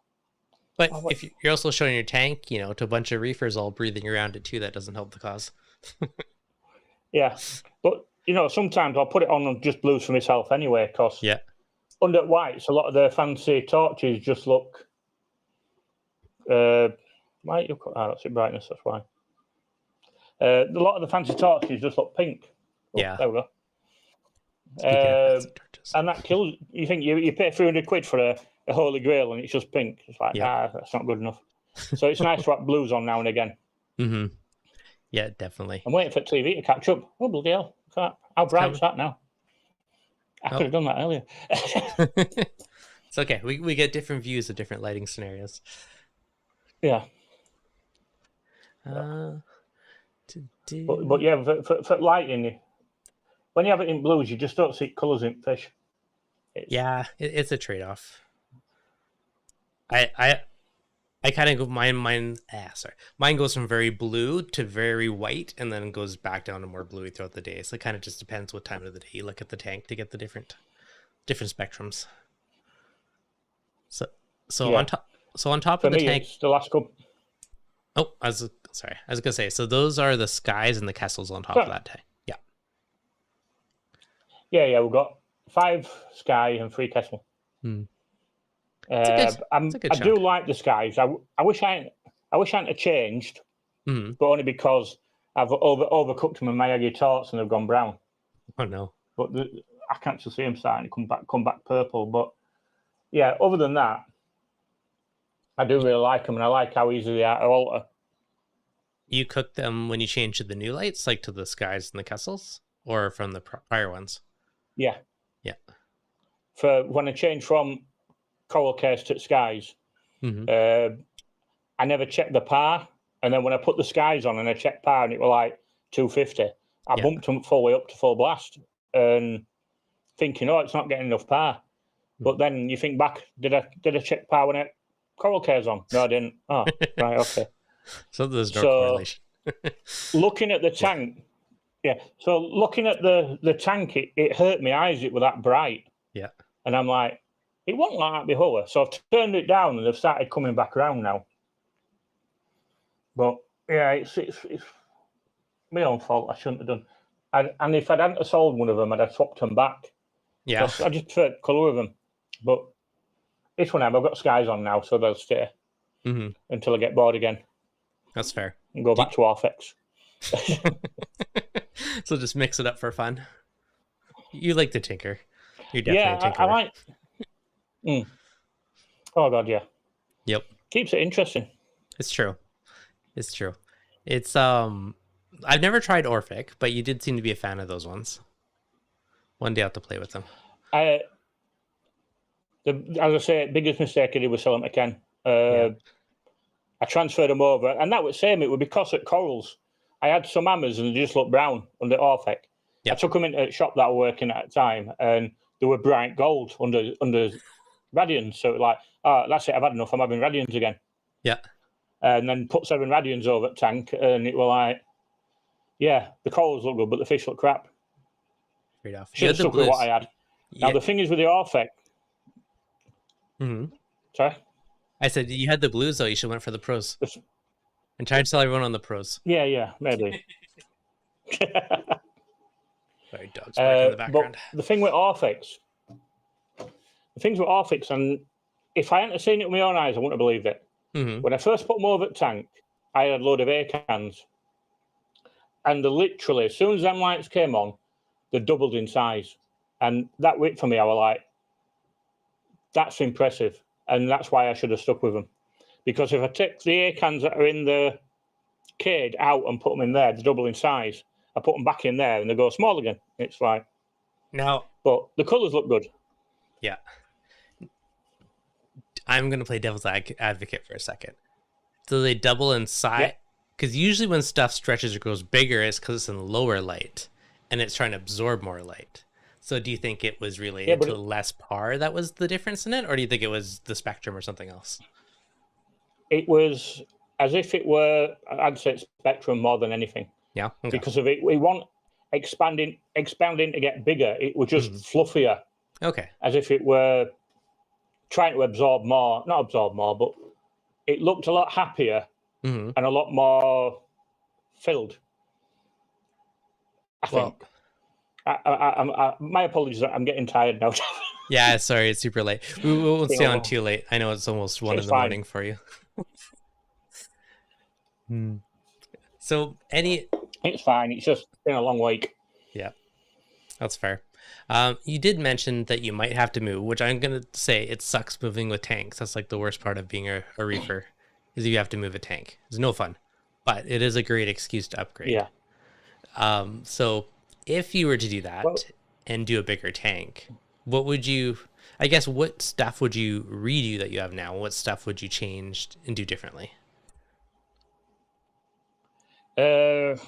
But if you're also showing your tank, to a bunch of reefers all breathing around it too, that doesn't help the cause. Yeah, but sometimes I'll put it on just blues for myself anyway, because under whites, a lot of the fancy torches just look. Might you? That's it, brightness. That's why. A lot of the fancy torches just look pink. Yeah, there we go. And that kills. You think you pay £300 for a Holy Grail and it's just pink. It's like that's not good enough. So it's nice to have blues on now and again. Yeah, definitely. I'm waiting for TV to catch up. Oh, bloody hell. How bright's that now? I could have done that earlier. It's okay. We get different views of different lighting scenarios. Yeah. But yeah, for lighting, when you have it in blues, you just don't see colours in fish. It's a trade-off. I kind of go mine goes from very blue to very white and then goes back down to more bluey throughout the day. So it kind of just depends what time of the day you look at the tank to get the different spectrums. So on top of the tank, it's the last couple. Oh, I was gonna say, so those are the skies and the Kessels on top of that tank. Yeah, we've got 5 sky and 3 Kessel. I do like the skies. I wish I hadn't changed, but only because I've overcooked them in my eggy torts and they've gone brown. Oh no! But I can actually see them starting to come back purple. But yeah, other than that, I do really like them, and I like how easy they are to alter. You cook them when you change to the new lights, like to the skies and the Kessels, or from the prior ones? Yeah. Yeah. For when I change from coral case to skies, I never checked the par, and then when I put the skies on and I checked par and it was like 250, I bumped them full way up to full blast, and thinking, oh, it's not getting enough par. But then you think back, did I check par when I coral case on? No, I didn't. Oh, right, okay. So there's no correlation. Looking at the tank, so looking at the tank, it hurt my eyes. It was that bright. Yeah. And I'm like, it wasn't like that before. So I've turned it down and they've started coming back around now. But yeah, it's my own fault. I shouldn't have done. And if I hadn't have sold one of them, I'd have swapped them back. Yeah. I just prefer the colour of them. But this one I've got skies on now, so they'll stay until I get bored again. That's fair. And go back to Orphex. So just mix it up for fun. You like to tinker. You're definitely a tinkerer. I like. Oh God, yeah. Yep. Keeps it interesting. It's true. It's true. It's I've never tried Orphic, but you did seem to be a fan of those ones. One day I'll have to play with them. As I say, biggest mistake I did was selling them to Ken. I transferred them over, and that was same. It would be because at corals, I had some hammers and they just looked brown under Orphic. I took them into a shop that I was working at the time, and they were bright gold under radians. So like, that's it. I've had enough. I'm having radians again. Yeah. And then put 7 radians over the tank, and it was like, yeah, the corals look good, but the fish look crap. Straight off. Should have stuck with what I had. Now the thing is with the Orphic. Sorry. I said you had the blues though. You should have went for the pros. And try to tell everyone on the pros. Yeah, maybe. Sorry, dogs barking in the background. But the thing with Orphics, and if I hadn't seen it with my own eyes, I wouldn't have believed it. When I first put them over the tank, I had a load of air cans, and they literally, as soon as them lights came on, they doubled in size, and that wit for me, I was like, that's impressive, and that's why I should have stuck with them, because if I take the air cans that are in the cage out and put them in there, they double in size. I put them back in there and they go small again. It's like but the colours look good. Yeah. I'm going to play devil's advocate for a second. So they double in size? Because usually when stuff stretches or goes bigger, it's because it's in lower light and it's trying to absorb more light. So do you think it was related to less par that was the difference in it? Or do you think it was the spectrum or something else? It was as if it were, I'd say, spectrum more than anything. Yeah. Okay. Because of it, we want expanding to get bigger. It was just fluffier. Okay. As if it were trying to absorb more, not absorb more, but it looked a lot happier and a lot more filled. I think. My apologies. I'm getting tired now. Yeah, sorry, it's super late. We won't stay on too late. I know it's almost 1 in the morning for you. So it's fine. It's just been a long week. Yeah, that's fair. You did mention that you might have to move, which I'm going to say it sucks moving with tanks. That's like the worst part of being a reefer is you have to move a tank. It's no fun, but it is a great excuse to upgrade. Yeah. So if you were to do that and do a bigger tank, what stuff would you redo that you have now? What stuff would you change and do differently? It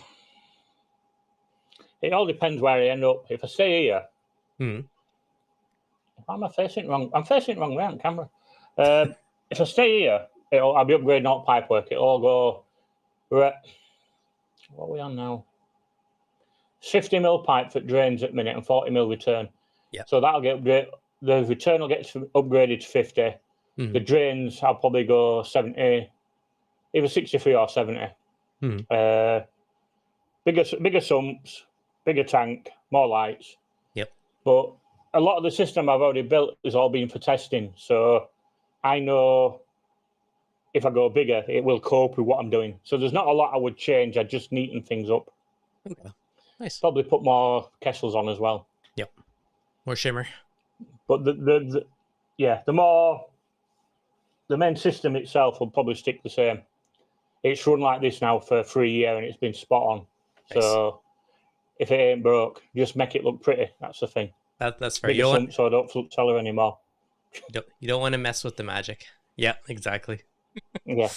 all depends where I end up. If I stay here, why am I facing it wrong? I'm facing it wrong way on camera. If I stay here, I'll be upgrading all pipe work. It'll all go. What are we on now? 50mm pipe that drains at minute and 40mm return. Yeah. So that'll get upgraded. The return will get upgraded to 50. The drains, I'll probably go 70, either 63 or 70. Bigger sumps, bigger tank, more lights. Yep. But a lot of the system I've already built has all been for testing, so I know if I go bigger, it will cope with what I'm doing. So there's not a lot I would change. I just neaten things up. Okay. Nice. Probably put more kessels on as well. Yep. More shimmer. But the main system itself will probably stick the same. It's run like this now for 3 years and it's been spot on. Nice. So if it ain't broke, just make it look pretty. That's the thing. That's fair. So I don't flip seller anymore. You don't want to mess with the magic. Yeah, exactly. Yeah.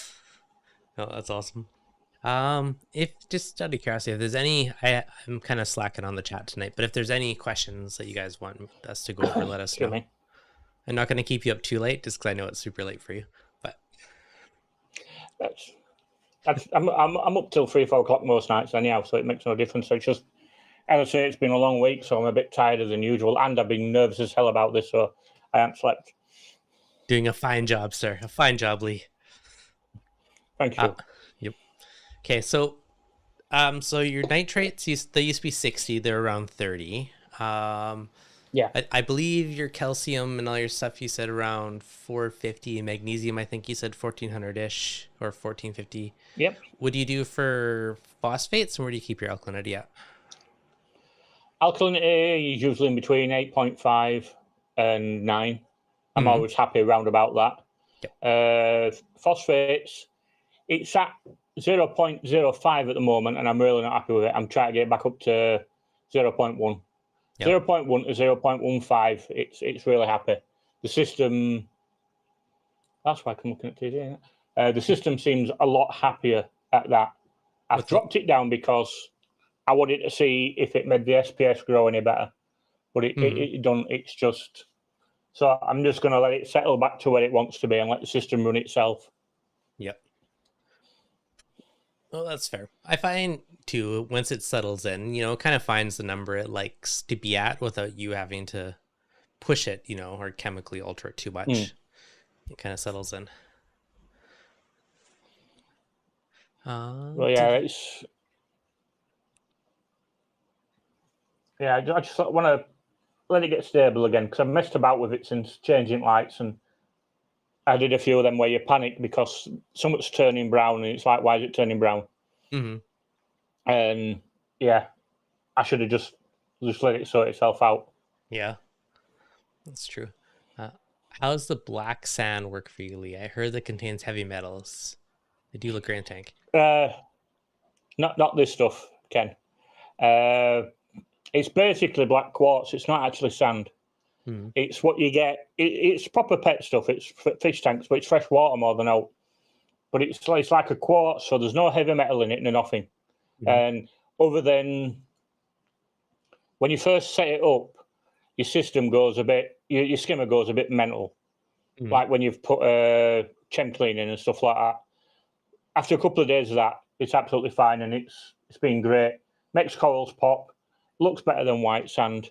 Oh, that's awesome. If just out of curiosity, if there's any, I'm kind of slacking on the chat tonight, but if there's any questions that you guys want us to go over, let us know. Me. I'm not going to keep you up too late, just because I know it's super late for you. But I'm up till 3 or 4 o'clock most nights anyhow, so it makes no difference. So it's just, as I say, it's been a long week, so I'm a bit tired than usual, and I've been nervous as hell about this, so I haven't slept. Doing a fine job, sir. A fine job, Lee. Thank you. Yep. Okay, so your nitrates, they used to be 60. They're around 30. Yeah. I believe your calcium and all your stuff, you said around 450. Magnesium, I think you said 1400-ish or 1450. Yep. What do you do for phosphates, and where do you keep your alkalinity at? Alkalinity is usually in between 8.5 and 9. I'm always happy around about that. Yep. Phosphates, it's at 0.05 at the moment, and I'm really not happy with it. I'm trying to get back up to 0.1. Yep. 0.1 to 0.15, it's really happy. The system, that's why I'm looking at today. The system seems a lot happier at that. I've dropped it down because I wanted to see if it made the SPS grow any better, but it don't. It's just, so I'm just going to let it settle back to where it wants to be and let the system run itself. Yep. Well, that's fair. I find too, once it settles in, it kind of finds the number it likes to be at without you having to push it, or chemically alter it too much. It kind of settles in. Well, yeah, I just want to let it get stable again, because I've messed about with it since changing lights, and I did a few of them where you panic because something's turning brown, and it's like, why is it turning brown? And yeah, I should have just let it sort itself out. Yeah, that's true. How's the black sand work for you, Lee? I heard that contains heavy metals. They do look great in tank. Not this stuff, Ken. It's basically black quartz. It's not actually sand. It's what you get. It's proper pet stuff. It's fish tanks, but it's fresh water more than out. But it's like a quartz, so there's no heavy metal in it, no nothing. And other than when you first set it up, your system goes a bit, your skimmer goes a bit mental. Like when you've put chem cleaning and stuff like that. After a couple of days of that, it's absolutely fine, and it's been great. Makes corals pop. Looks better than white sand.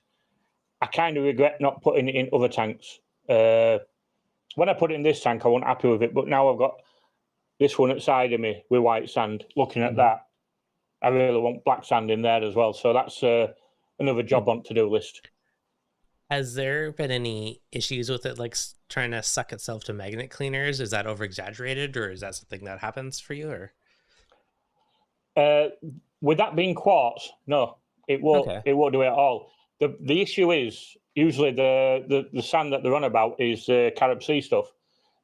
I kind of regret not putting it in other tanks. When I put it in this tank, I wasn't happy with it, but now I've got this one outside of me with white sand. Looking at that, I really want black sand in there as well. So that's another job on to-do list. Has there been any issues with it, like trying to suck itself to magnet cleaners? Is that over-exaggerated, or is that something that happens for you? Or with that being quartz, no, it won't. Okay. It won't do it at all. The issue is usually the sand that they're on about is Carib Sea stuff,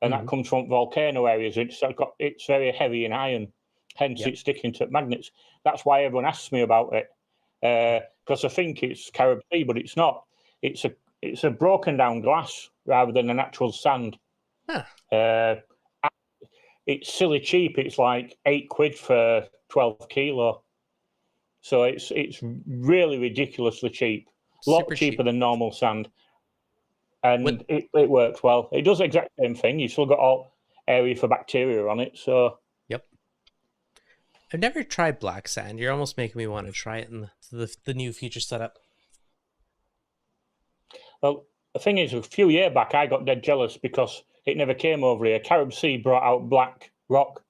and that comes from volcano areas. It's very heavy in iron, hence it's sticking to magnets. That's why everyone asks me about it, because I think it's Carib Sea, but it's not. It's a broken down glass rather than an actual sand. It's silly cheap. It's like £8 for 12 kilo. So it's really ridiculously cheap. A lot cheaper than normal sand. And it works well. It does the exact same thing. You've still got all area for bacteria on it. So yep. I've never tried black sand. You're almost making me want to try it in the new future setup. Well, the thing is, a few years back, I got dead jealous because it never came over here. Carib Sea brought out black rock.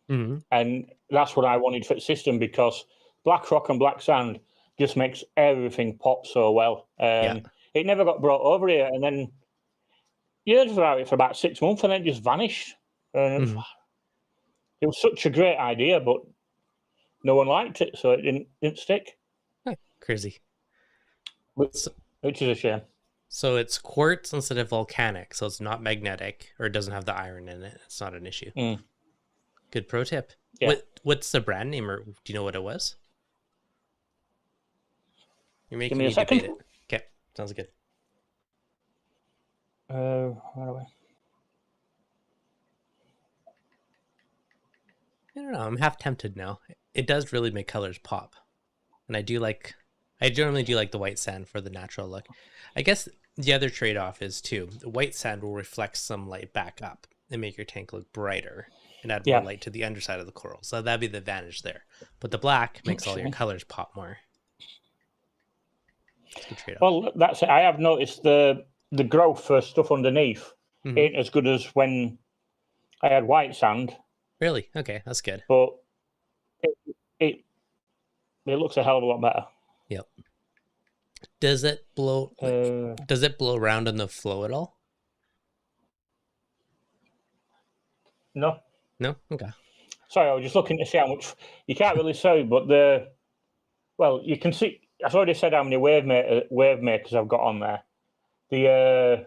And that's what I wanted for the system, because black rock and black sand just makes everything pop so well. It never got brought over here. And then you heard about it for about 6 months and then it just vanished. It was such a great idea, but no one liked it, so it didn't stick. Crazy. Which is a shame. So it's quartz instead of volcanic, so it's not magnetic, or it doesn't have the iron in it. It's not an issue. Good pro tip. Yeah. What's the brand name, or do you know what it was? You're making Give me a second. debate it. Okay, sounds good. Where are we? I don't know. I'm half tempted now. It does really make colors pop, and I generally do like the white sand for the natural look. I guess the other trade-off is too, the white sand will reflect some light back up and make your tank look brighter and add more light to the underside of the coral. So that'd be the advantage there. But the black makes all your colors pop more. It's a good trade-off. Well, that's it. I have noticed the growth for stuff underneath ain't as good as when I had white sand. Really? Okay, that's good. But it looks a hell of a lot better. Yep. Does it blow? Does it blow around in the flow at all? No. No. Okay. Sorry, I was just looking to see how much. You can't really see, but you can see. I've already said how many wave makers I've got on there. The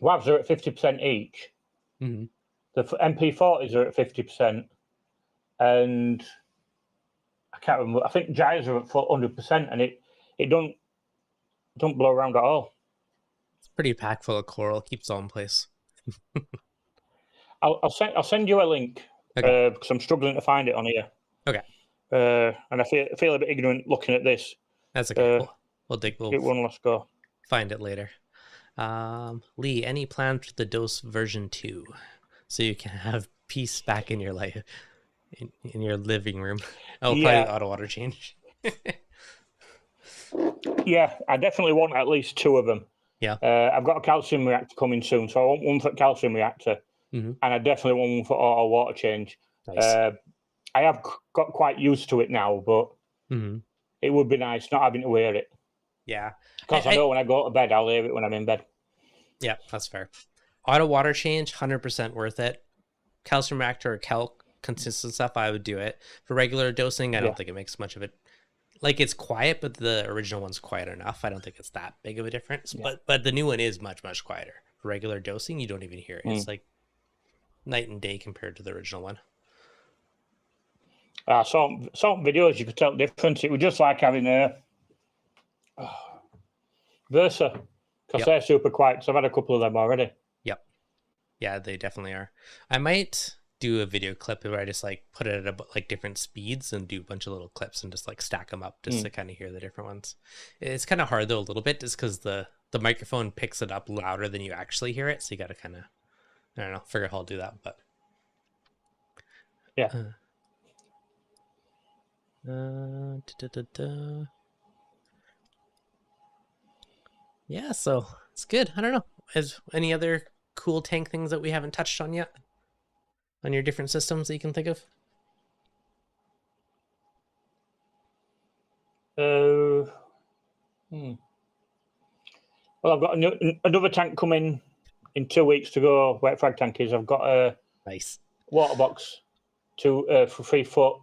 WAVs are at 50% each. The MP40s are at 50%, and I can't remember. I think Gyres are at 100%, and it don't blow around at all. It's pretty packed full of coral. Keeps all in place. I'll send you a link because I'm struggling to find it on here. Okay. And I feel a bit ignorant looking at this. That's okay. We'll give it one last go. Find it later. Lee, any plans for the dose version 2, so you can have peace back in your life, in your living room? Oh, probably auto water change. Yeah, I definitely want at least 2 of them. Yeah. I've got a calcium reactor coming soon, so I want one for calcium reactor, and I definitely want one for auto water change. Nice. I have got quite used to it now, but it would be nice not having to wear it. Yeah. Because I know when I go to bed, I'll wear it when I'm in bed. Yeah, that's fair. Auto water change, 100% worth it. Calcium reactor or calc consistent stuff, I would do it. For regular dosing, I don't think it makes much of it. Like, it's quiet, but the original one's quiet enough. I don't think it's that big of a difference. Yeah. But the new one is much, much quieter. For regular dosing, you don't even hear it. It's like night and day compared to the original one. I saw videos, you could tell the difference. It was just like having a Versa, because they're super quiet, because I've had a couple of them already. Yep. Yeah, they definitely are. I might do a video clip where I just like put it at like different speeds and do a bunch of little clips and just like stack them up just to kind of hear the different ones. It's kind of hard though a little bit just because the microphone picks it up louder than you actually hear it. So you got to kind of, I don't know, figure out how to do that. But yeah. Yeah, so it's good. I don't know. Is any other cool tank things that we haven't touched on yet on your different systems that you can think of? Well, I've got another tank coming in 2 weeks to go. Wet frag tank is. I've got a nice water box for 3 foot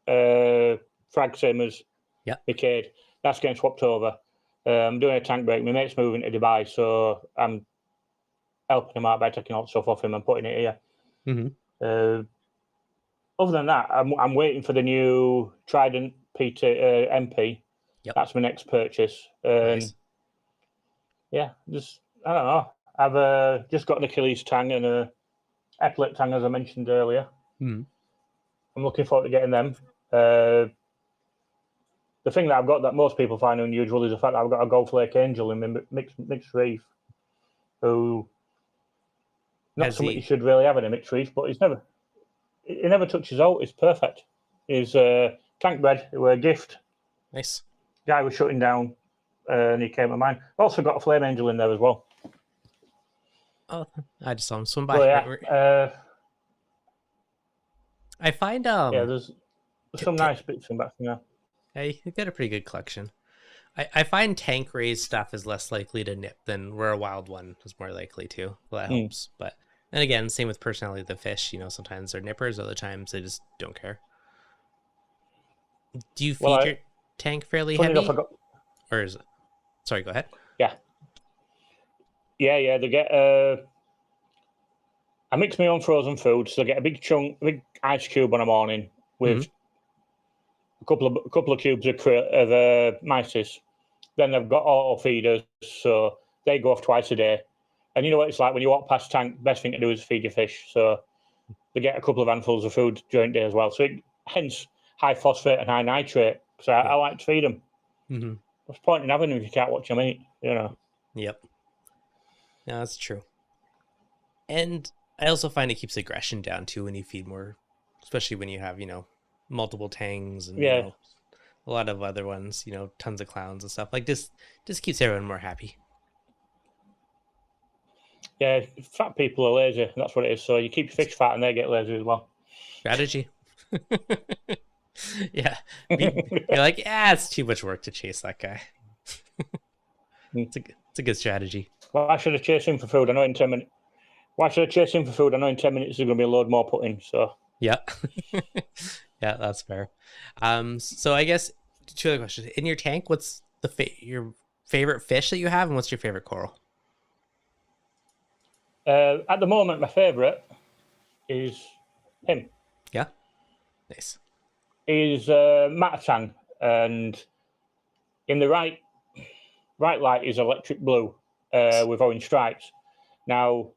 frag Skimmers. Yeah, Decade. That's getting swapped over. I'm doing a tank break. My mate's moving to Dubai, so I'm helping him out by taking all the stuff off him and putting it here. Other than that, I'm waiting for the new Trident MP. Yep. That's my next purchase. Nice. Yeah, just I don't know. I've just got an Achilles tang and a epaulet tang, as I mentioned earlier. I'm looking forward to getting them. The thing that I've got that most people find unusual is the fact that I've got a Gulf Lake Angel in my mixed reef, who not something you should really have in a mixed reef, but he never touches out. It's perfect. He's tank bred. It was a gift. Nice. Guy was shutting down, and he came to mind. Also got a Flame Angel in there as well. Oh, I just saw him swim by. Well, yeah. I find there's some nice bits in back there. Hey, you got a pretty good collection. I find tank raised stuff is less likely to nip than where a wild one is more likely to. Well, that helps. But And again, same with personality of the fish. You know, sometimes they're nippers, other times they just don't care. Do you feed your tank fairly funny enough, heavy? Or is it? Sorry, go ahead. Yeah. They get. I mix my own frozen food, so they get a big ice cube on a morning with a couple of cubes of mysis. Then they've got auto feeders, so they go off twice a day. And you know what it's like when you walk past tank. Best thing to do is feed your fish. So they get a couple of handfuls of food during the day as well. So hence high phosphate and high nitrate. So I like to feed them. Mm-hmm. What's the point in having them if you can't watch them eat? You know. Yep. Yeah, that's true. And I also find it keeps aggression down too when you feed more, especially when you have, you know, multiple tangs and you know, a lot of other ones, you know, tons of clowns and stuff. Like just keeps everyone more happy. Yeah, fat people are lazy. That's what it is. So you keep your fish fat and they get lazy as well. Strategy. Yeah. You're like, it's too much work to chase that guy. It's a good strategy. Well, I should have chased him for food. I know in 10 minutes. Why should I chase him for food? I know in 10 minutes there's going to be a load more put in. So yeah. Yeah, that's fair. So I guess two other questions. In your tank, what's your favorite fish that you have, and what's your favorite coral? At the moment, my favourite is him. Yeah. Nice. He's Matatang, and in the right light is electric blue with orange stripes. Now,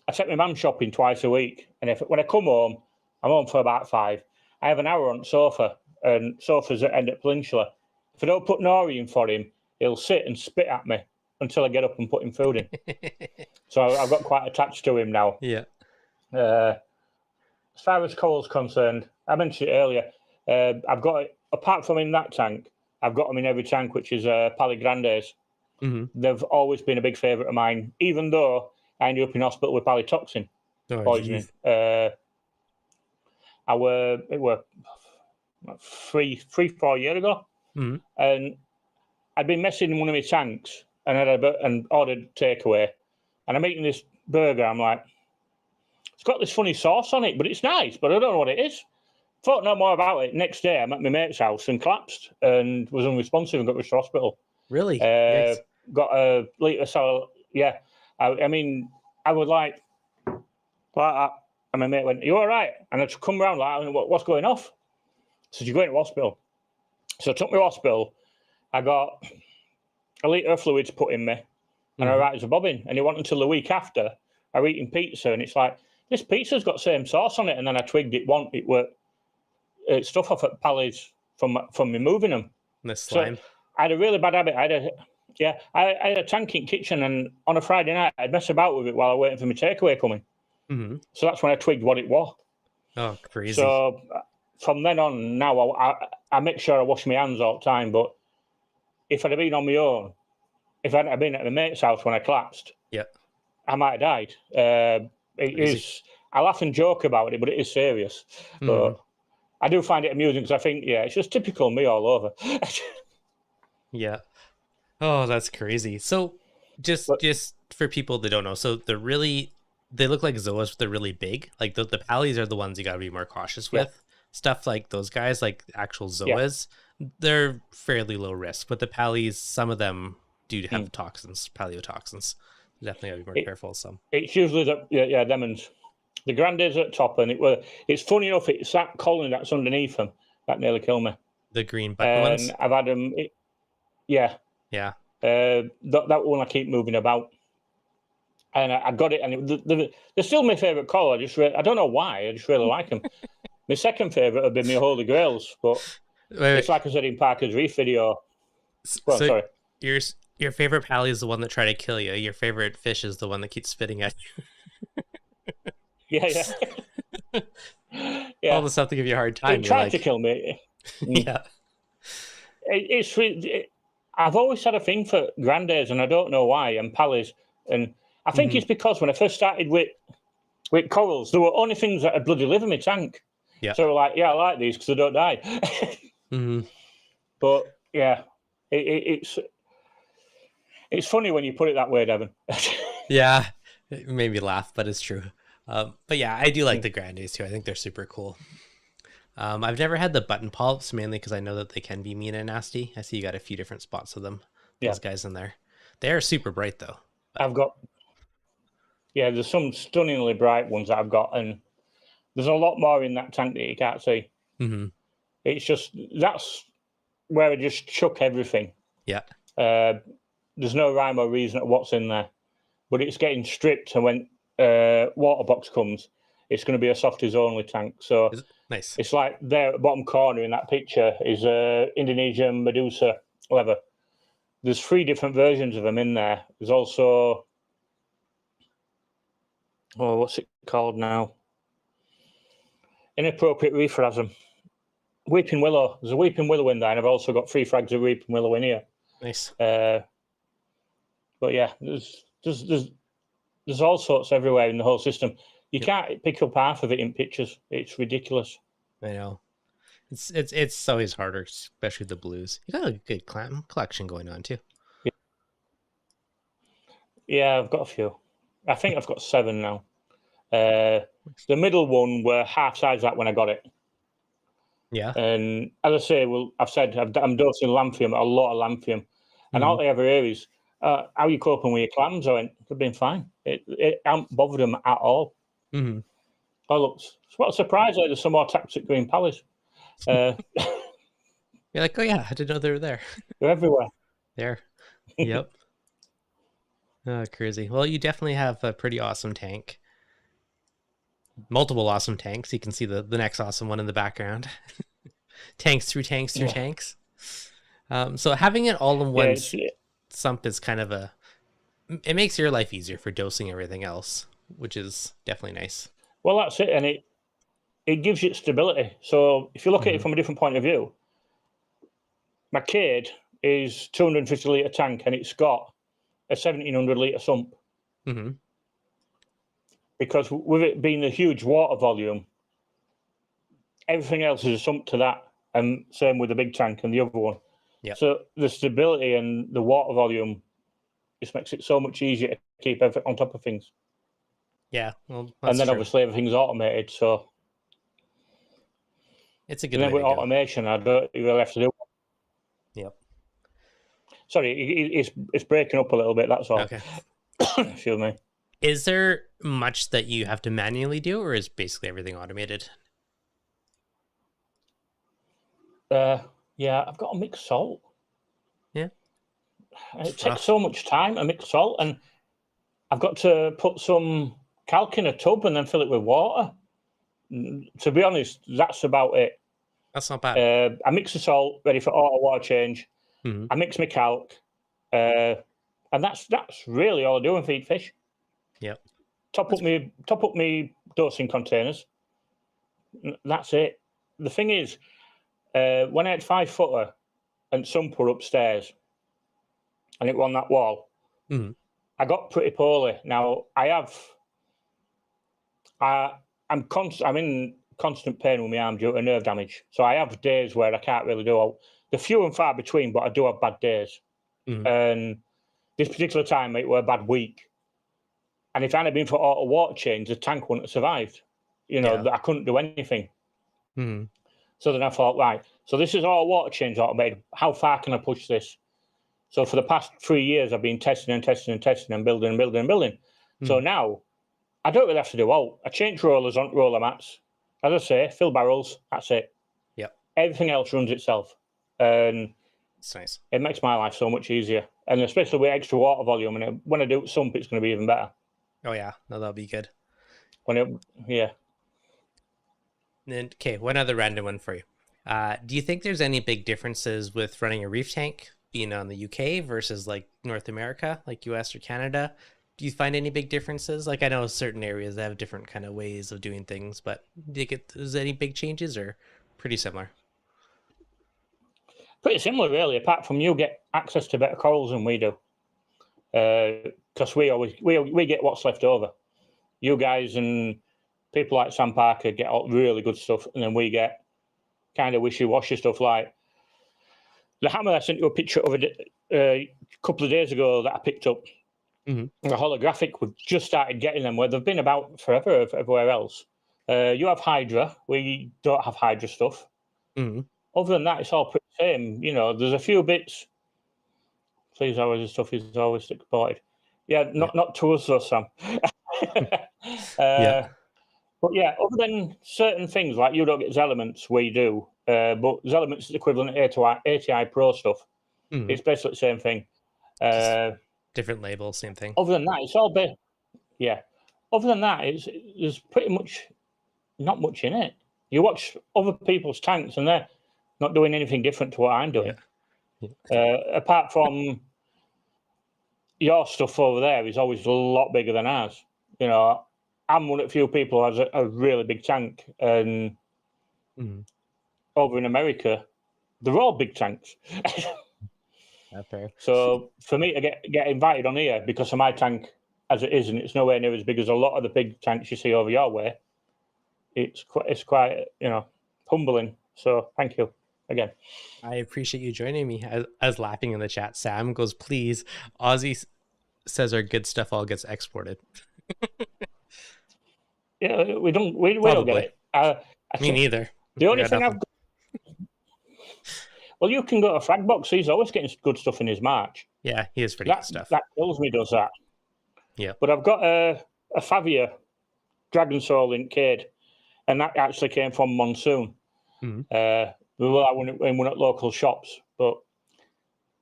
I take my mum shopping twice a week, and when I come home, I'm home for about 5. I have an hour on sofa, and sofa's at end at Peninsula. If I don't put nori in for him, he'll sit and spit at me until I get up and put him food in. So I've got quite attached to him now. Yeah. As far as coral's concerned, I mentioned it earlier. I've got, apart from in that tank, I've got them in every tank, which is Pali Grandes. Mm-hmm. They've always been a big favourite of mine, even though I ended up in hospital with polytoxin poisoning. It were 4 years ago, and I'd been messing in one of my tanks, and I ordered takeaway, and I'm eating this burger. I'm like, it's got this funny sauce on it, but it's nice, but I don't know what it is. Thought no more about it. Next day, I'm at my mate's house and collapsed and was unresponsive and got rushed to hospital. Really? Got a litre salad. Yeah. I mean, I would like that. And my mate went, "You all right?" And I just come round like, "What's going off?" So you're going to hospital. So I took me to hospital. I got a litre of fluids put in me, and I right as a bobbin. And it wasn't until the week after I was eating pizza, and it's like, this pizza's got the same sauce on it. And then I twigged it were stuff off at Pally's from me moving them. The slime. So I had a really bad habit. I had a tank in kitchen, and on a Friday night, I'd mess about with it while I waiting for my takeaway coming. Mm-hmm. So that's when I twigged what it was. Oh, crazy. So from then on, now I make sure I wash my hands all the time. But if I'd have been on my own, if I hadn't been at my mate's house when I collapsed, I might have died. It is. I laugh and joke about it, but it is serious. Mm-hmm. But I do find it amusing because I think, it's just typical me all over. Yeah. Oh, that's crazy. So just for people that don't know, so they look like zoas, but they're really big. Like the pallies are the ones you got to be more cautious with. Yeah. Stuff like those guys, like actual zoas, they're fairly low risk. But the pallies, some of them do have toxins, paleotoxins. Definitely got to be more careful. Some. It's usually them and the grandes at the top, and it's funny enough. It's that colony that's underneath them that nearly killed me. The green button ones. I've had them. Yeah. That one I keep moving about, and I got it, and they're still my favourite colour. I don't know why. I just really like them. My second favourite would be my Holy Grails, but it's like I said in Parker's Reef video. Well, sorry. Your favorite pally is the one that tried to kill you. Your favorite fish is the one that keeps spitting at you. Yeah. All the stuff to give you a hard time. It tried to kill me. Yeah. I've always had a thing for grandes, and I don't know why, and pallies. And I think it's because when I first started with corals, there were only things that would bloody live in my tank. Yeah. So like, I like these because they don't die. But it's funny when you put it that way, Devon. Yeah, it made me laugh, but it's true. But yeah, I do like the grandes too. I think they're super cool. I've never had the button polyps, mainly because I know that they can be mean and nasty. I see you got a few different spots of them. Those guys in there. They are super bright though. I've got, there's some stunningly bright ones that I've got, and there's a lot more in that tank that you can't see. Mm-hmm. It's just, that's where I just chuck everything. Yeah. There's no rhyme or reason to what's in there, but it's getting stripped, and when water box comes, it's going to be a softies only tank. So nice. It's like there at the bottom corner in that picture is Indonesian Medusa leather. There's 3 different versions of them in there. There's also, what's it called now? Inappropriate Reefer has them. Weeping Willow. There's a Weeping Willow in there, and I've also got 3 frags of Weeping Willow in here. Nice. But yeah, there's all sorts everywhere in the whole system. You can't pick up half of it in pictures. It's ridiculous. I know. It's always harder, especially the blues. You got a good clam collection going on too. Yeah, I've got a few. I think I've got 7 now. The middle one were half size that when I got it. Yeah. And as I say, I'm dosing lanthium, a lot of lanthium. And all they ever hear is, how are you coping with your clams? I went, they've been fine. It hasn't bothered them at all. Mm-hmm. Oh, look, what a surprise. There's some more toxic green pallies. You're like, oh yeah, I didn't know they were there. They're everywhere. There. Yep. Oh, crazy. Well, you definitely have a pretty awesome tank. Multiple awesome tanks. You can see the next awesome one in the background. Tanks through tanks through tanks. So having it all in one sump is kind of it makes your life easier for dosing everything else, which is definitely nice. Well, that's it. And it gives you stability. So if you look at it from a different point of view, my Cade is 250 litre tank, and it's got a 1700 litre sump. Mm-hmm. Because with it being a huge water volume, everything else is a sump to that. And same with the big tank and the other one. Yeah. So the stability and the water volume just makes it so much easier to keep everything on top of things. Yeah. Well, and then obviously everything's automated. So it's a good. And then with automation, I don't really have to do. Yep. Sorry, it's breaking up a little bit. That's all. Okay. Excuse me. Is there much that you have to manually do, or is basically everything automated? Yeah, I've got to mix salt. Yeah. It takes so much time to mix salt, and I've got to put some calc in a tub and then fill it with water. To be honest, that's about it. That's not bad. I mix the salt, ready for auto water change. Mm-hmm. I mix my calc, and that's really all I do and feed fish. Yep. Top up me dosing containers. That's it. The thing is, when I had 5 footer and sumper upstairs, and it was on that wall, I got pretty poorly. Now I'm in constant pain with my arm due to nerve damage. So I have days where I can't really do all. They're few and far between, but I do have bad days. And this particular time, it was a bad week. And if it hadn't been for auto water change, the tank wouldn't have survived. I couldn't do anything. So then I thought, right, so this is auto water change automated. How far can I push this? So for the past 3 years, I've been testing and building. So now I don't really have to do all. I change rollers on roller mats. As I say, fill barrels. That's it. Yep. Everything else runs itself. And it's nice. It makes my life so much easier. And especially with extra water volume. And when I do sump, it's going to be even better. Oh, yeah. No, that'll be good. Yeah. And, okay, one other random one for you. Do you think there's any big differences with running a reef tank being on the UK versus like North America, like US or Canada? Do you find any big differences? Like I know certain areas that have different kind of ways of doing things, but is there any big changes or pretty similar? Pretty similar, really. Apart from you get access to better corals than we do, because we get what's left over. You guys and people like Sam Parker get all really good stuff, and then we get kind of wishy-washy stuff like the hammer I sent you a picture of a couple of days ago that I picked up. Mm-hmm. The holographic, we've just started getting them where they've been about forever everywhere else. You have Hydra, we don't have Hydra stuff. Mm-hmm. Other than that, it's all pretty same. You know, there's a few bits. Please, hours stuff is always exported. Yeah, not to us though, Sam. Yeah. But yeah, other than certain things like you don't get Zelements, we do. But Zelements is equivalent to ATI Pro stuff. Mm-hmm. It's basically the same thing. Different label, same thing. Other than that, it's all yeah. Other than that, there's pretty much not much in it. You watch other people's tanks and they're not doing anything different to what I'm doing. Apart from your stuff over there is always a lot bigger than ours. You know, I'm one of the few people who has a really big tank, and over in America, they're all big tanks. That's fair. So for me to get invited on here because of my tank as it is, and it's nowhere near as big as a lot of the big tanks you see over your way, it's quite humbling. So thank you again. I appreciate you joining me. I was laughing in the chat. Sam goes, please. Ozzy says our good stuff all gets exported. Yeah, we don't get it. Me neither. The only thing I've got, well, you can go to Fragbox. He's always getting good stuff in his March. Yeah, he is pretty good stuff. That kills me, does that. Yeah. But I've got a Favia Dragon Soul in Cade, and that actually came from Monsoon. Mm-hmm. We were when we're at local shops, but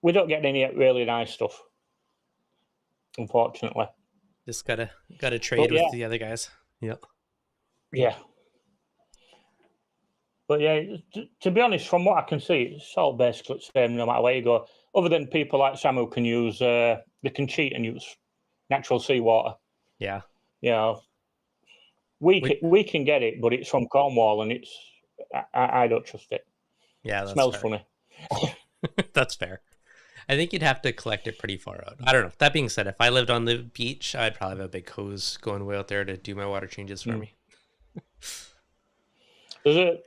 we don't get any really nice stuff, unfortunately. Just gotta trade with the other guys. Yep. Yeah. But yeah, to be honest, from what I can see, it's all basically the same no matter where you go. Other than people like Sam who can use, they can cheat and use natural seawater. Yeah. You know, we can get it, but it's from Cornwall, and I don't trust it. Yeah, it smells funny. That's fair. I think you'd have to collect it pretty far out. I don't know. That being said, if I lived on the beach, I'd probably have a big hose going way out there to do my water changes for me. There's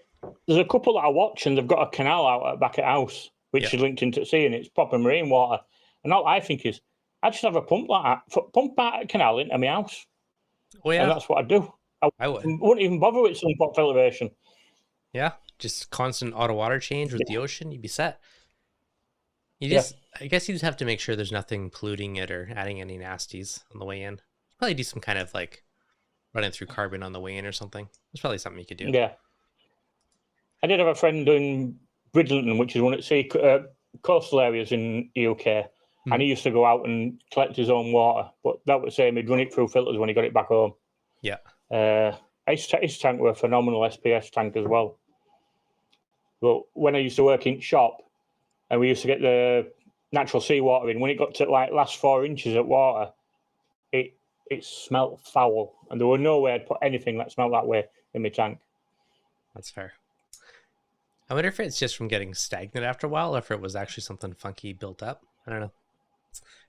a couple that I watch, and they've got a canal out at back at house, which is linked into the sea, and it's proper marine water. And all I think is, I just have a pump like that, pump out a canal into my house. Oh yeah, and that's what I do. I wouldn't even bother with some pot filtration. Yeah, just constant auto water change with the ocean, you'd be set. I guess you just have to make sure there's nothing polluting it or adding any nasties on the way in. Probably do some kind of like running through carbon on the way in or something. There's probably something you could do. Yeah. I did have a friend doing Bridlington, which is one of the coastal areas in the UK, and he used to go out and collect his own water. But that was the same, he'd run it through filters when he got it back home. Yeah. His tank were a phenomenal SPS tank as well. But when I used to work in shop, and we used to get the natural seawater in, when it got to like last 4 inches of water, it smelt foul, and there were no way I'd put anything that smelled that way in my tank. That's fair. I wonder if it's just from getting stagnant after a while, or if it was actually something funky built up. I don't know.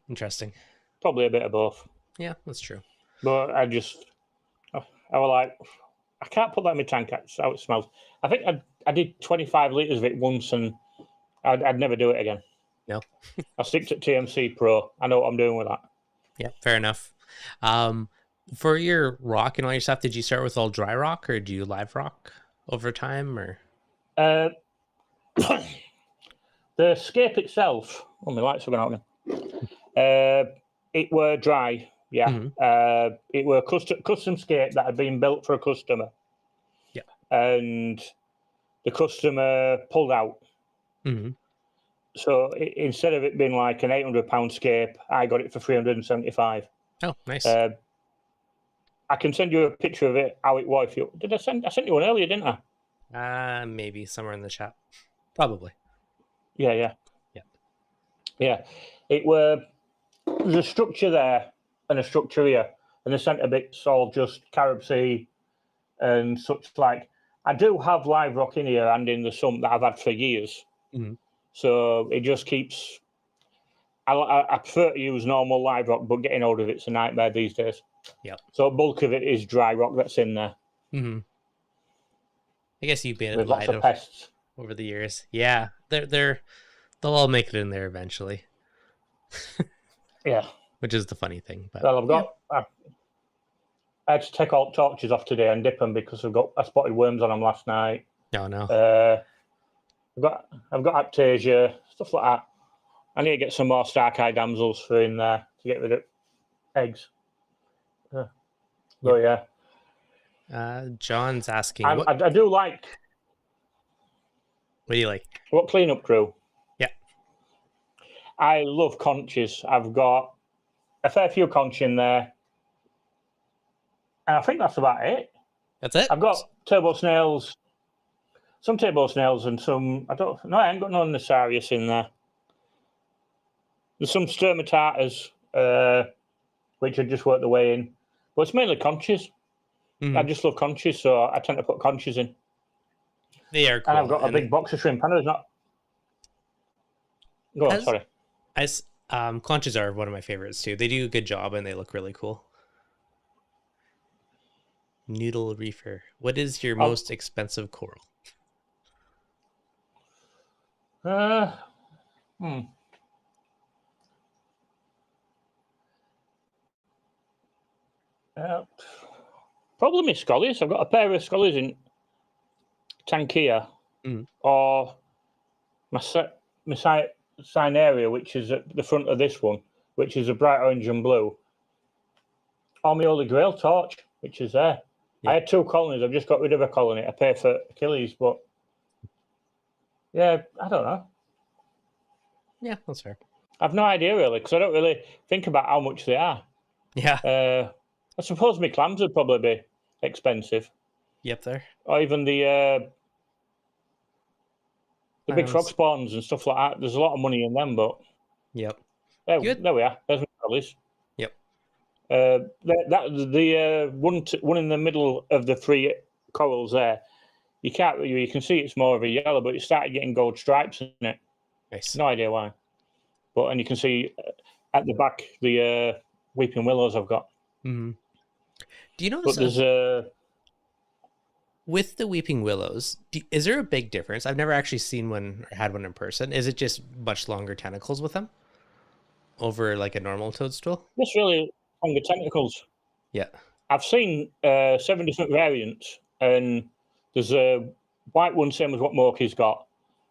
Interesting. Probably a bit of both. Yeah, that's true. But I was like, I can't put that in my tank. That's how it smells. I think I did 25 litres of it once, and I'd never do it again. No. I'll stick to TMC Pro. I know what I'm doing with that. Yeah, fair enough. For your rock and all your stuff, did you start with all dry rock, or do you live rock over time, or? The scape itself, my lights are going out. It were dry, yeah. It were custom scape that had been built for a customer. Yeah. And the customer pulled out. So instead of it being like an £800 scape, I got it for $375. Oh, nice. I can send you a picture of it, how it was. I sent you one earlier, didn't I? Maybe somewhere in the chat. Probably. Yeah. It were the structure there and a structure here, and the centre bit's all just Carib Sea and such like. I do have live rock in here and in the sump that I've had for years. So it just keeps. I prefer to use normal live rock, but getting hold of it's a nightmare these days. Yeah. So bulk of it is dry rock that's in there. I guess you've been with lots of pests over the years. Yeah, they'll all make it in there eventually. Yeah. which is the funny thing. But Well, I had to take all torches off today and dip them because I spotted worms on them last night. no. I've got Aptasia, stuff like that. I need to get some more stark-eye damsels for in there to get rid of eggs. Yeah. John's asking, I do like. What do you like? What cleanup crew? Yeah. I love conches. I've got a fair few conch in there. And I think that's about it. That's it? I've got turbo snails, some turbo snails and some, I ain't got none Nasarius in there. There's some spermatators, which I just worked the way in. But it's mainly conches. I just love conches, so I tend to put conches in. They are cool. And I've got a big box of shrimp. I know it's not. Go on, sorry. Conches are one of my favorites too. They do a good job and they look really cool. Noodle Reefer. What is your most expensive coral? Probably my scollies. I've got a pair of scollies in Tankia, or my Cynaria, which is at the front of this one, which is a bright orange and blue. Or my Holy Grail torch, which is there. Yeah. I had 2 colonies. I've just got rid of a colony. I pay for Achilles, but yeah, I don't know. Yeah, that's fair. I've no idea really, because I don't really think about how much they are. Yeah. I suppose my clams would probably be expensive. Yep, there. Or even the big frog spawns and stuff like that. There's a lot of money in them, but yep. There we are. There's my collies. Yep. The one in the middle of the 3 corals there. You can see it's more of a yellow, but it started getting gold stripes in it. Nice. No idea why. And you can see at the back the weeping willows I've got. Mm-hmm. Do you notice? But there's with the weeping willows, is there a big difference? I've never actually seen one or had one in person. Is it just much longer tentacles with them over like a normal toadstool? Just really longer tentacles. Yeah. I've seen 7 different variants, and there's a white one, same as what Moki's got.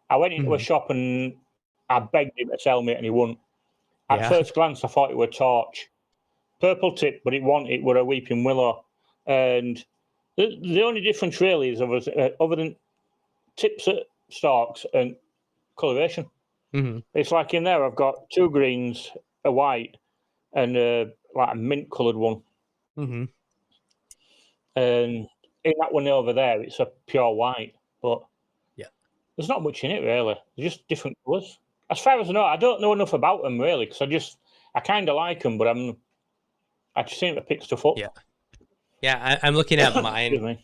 I went into a shop and I begged him to sell me, and he wouldn't. At first glance, I thought it were torch. Purple tip, but it were a weeping willow. And the only difference really is other than tips at stalks and coloration. It's like in there I've got 2 greens, a white, and like a mint coloured one. And in that one over there, it's a pure white. But there's not much in it really. They're just different colours. As far as I know, I don't know enough about them really, because I kind of like them, but I just seem to pick stuff up. Yeah, I'm looking at mine,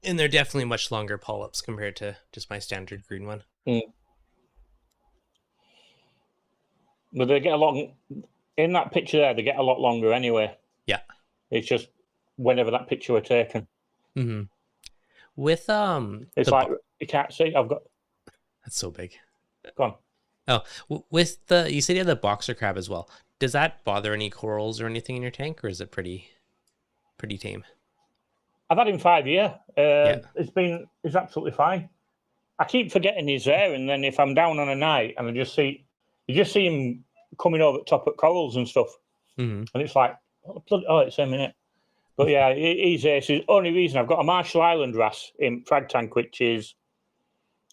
and they're definitely much longer polyps compared to just my standard green one. But they get in that picture there, they get a lot longer anyway. Yeah. It's just whenever that picture were taken. With it's like you can't see. I've got. That's so big. Go on. Oh, with you said you had the boxer crab as well. Does that bother any corals or anything in your tank, or is it pretty tame? I've had him 5 years. It's absolutely fine. I keep forgetting he's there, and then if I'm down on a night and you just see him coming over the top at corals and stuff, and it's like, it's a minute. But yeah, he's there. It's the only reason I've got a Marshall Island wrasse in frag tank, which is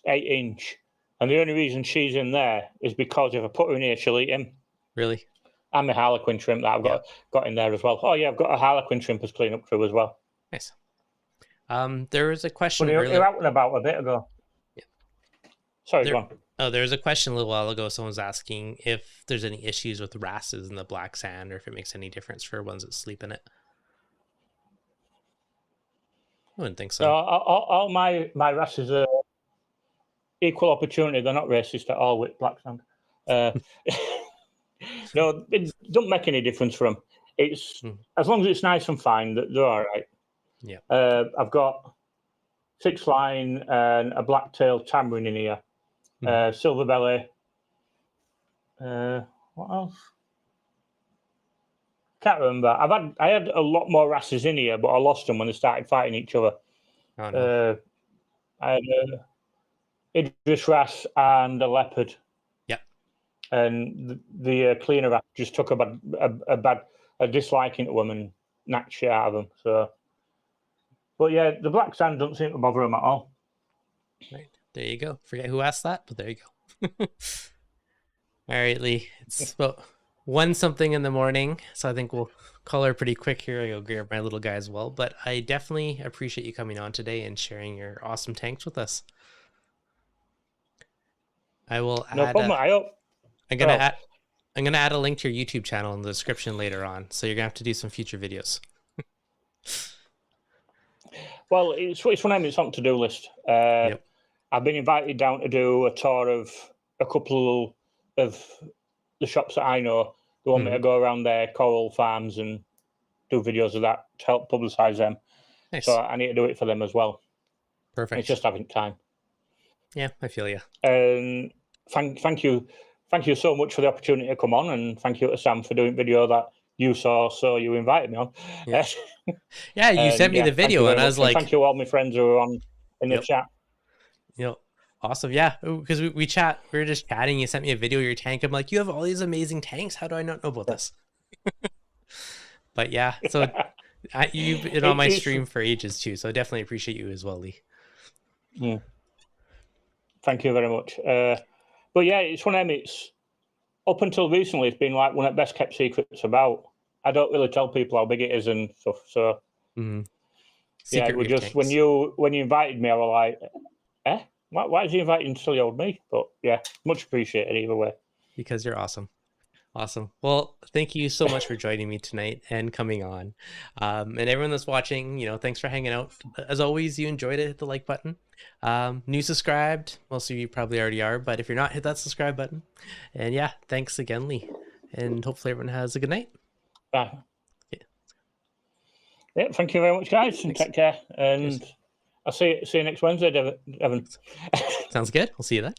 8-inch, and the only reason she's in there is because if I put her in here, she'll eat him. Really? And my harlequin shrimp that I've got in there as well. Oh yeah, I've got a harlequin shrimp as cleanup crew as well. Nice. There was a question. You're out and about a bit ago. Yeah. Sorry, go on. Oh, there was a question a little while ago. Someone was asking if there's any issues with wrasses in the black sand, or if it makes any difference for ones that sleep in it. I wouldn't think so. All my wrasses are equal opportunity. They're not racist at all with black sand. No, it don't make any difference for them. It's as long as it's nice and fine, they're all right. Yeah. I've got 6 line and a black-tailed tamarin in here. Silver belly. What else? Can't remember. I had a lot more wrasses in here, but I lost them when they started fighting each other. Oh no. I had Idris wrasse and a leopard. Yeah. And the cleaner wrasse just took a disliking to them and knocked shit out of them. So, but yeah, the black sand doesn't seem to bother them at all. Right. There you go. Forget who asked that, but there you go. All right, Lee. It's about 1 something in the morning, so I think we'll call her pretty quick here. I'll grab my little guy as well, but I definitely appreciate you coming on today and sharing your awesome tanks with us. I will add. No problem. I hope. I'm gonna add a link to your YouTube channel in the description later on, so you're gonna have to do some future videos. Well, it's one of them. It's on the to-do list. Yep. I've been invited down to do a tour of a couple of the shops that I know. They want me to go around their coral farms and do videos of that to help publicise them. Nice. So I need to do it for them as well. Perfect. It's just having time. Yeah, I feel you. And thank you so much for the opportunity to come on, and thank you to Sam for doing video that you saw, so you invited me on. Yeah, yeah, you sent me the video, and I was like, thank you all my friends who are on in the chat. Awesome. Yeah, because we chat. We were just chatting. You sent me a video of your tank. I'm like, you have all these amazing tanks. How do I not know about this? But yeah, so you've been on my stream for ages too, so I definitely appreciate you as well, Lee. Yeah. Thank you very much. But yeah, it's one of them. It's up until recently, it's been like one of the best kept secrets about. I don't really tell people how big it is and stuff. So yeah, we just tanks. when you invited me, I was like, eh? Why is he inviting silly old me? But yeah, much appreciated either way. Because you're awesome. Awesome. Well, thank you so much for joining me tonight and coming on. And everyone that's watching, thanks for hanging out. As always, you enjoyed it, hit the like button. New subscribed, most of you probably already are, but if you're not, hit that subscribe button. And yeah, thanks again, Lee. And hopefully everyone has a good night. Yeah, thank you very much, guys, and take care. And Cheers. I'll see you next Wednesday, Evan. Sounds good. I'll see you then.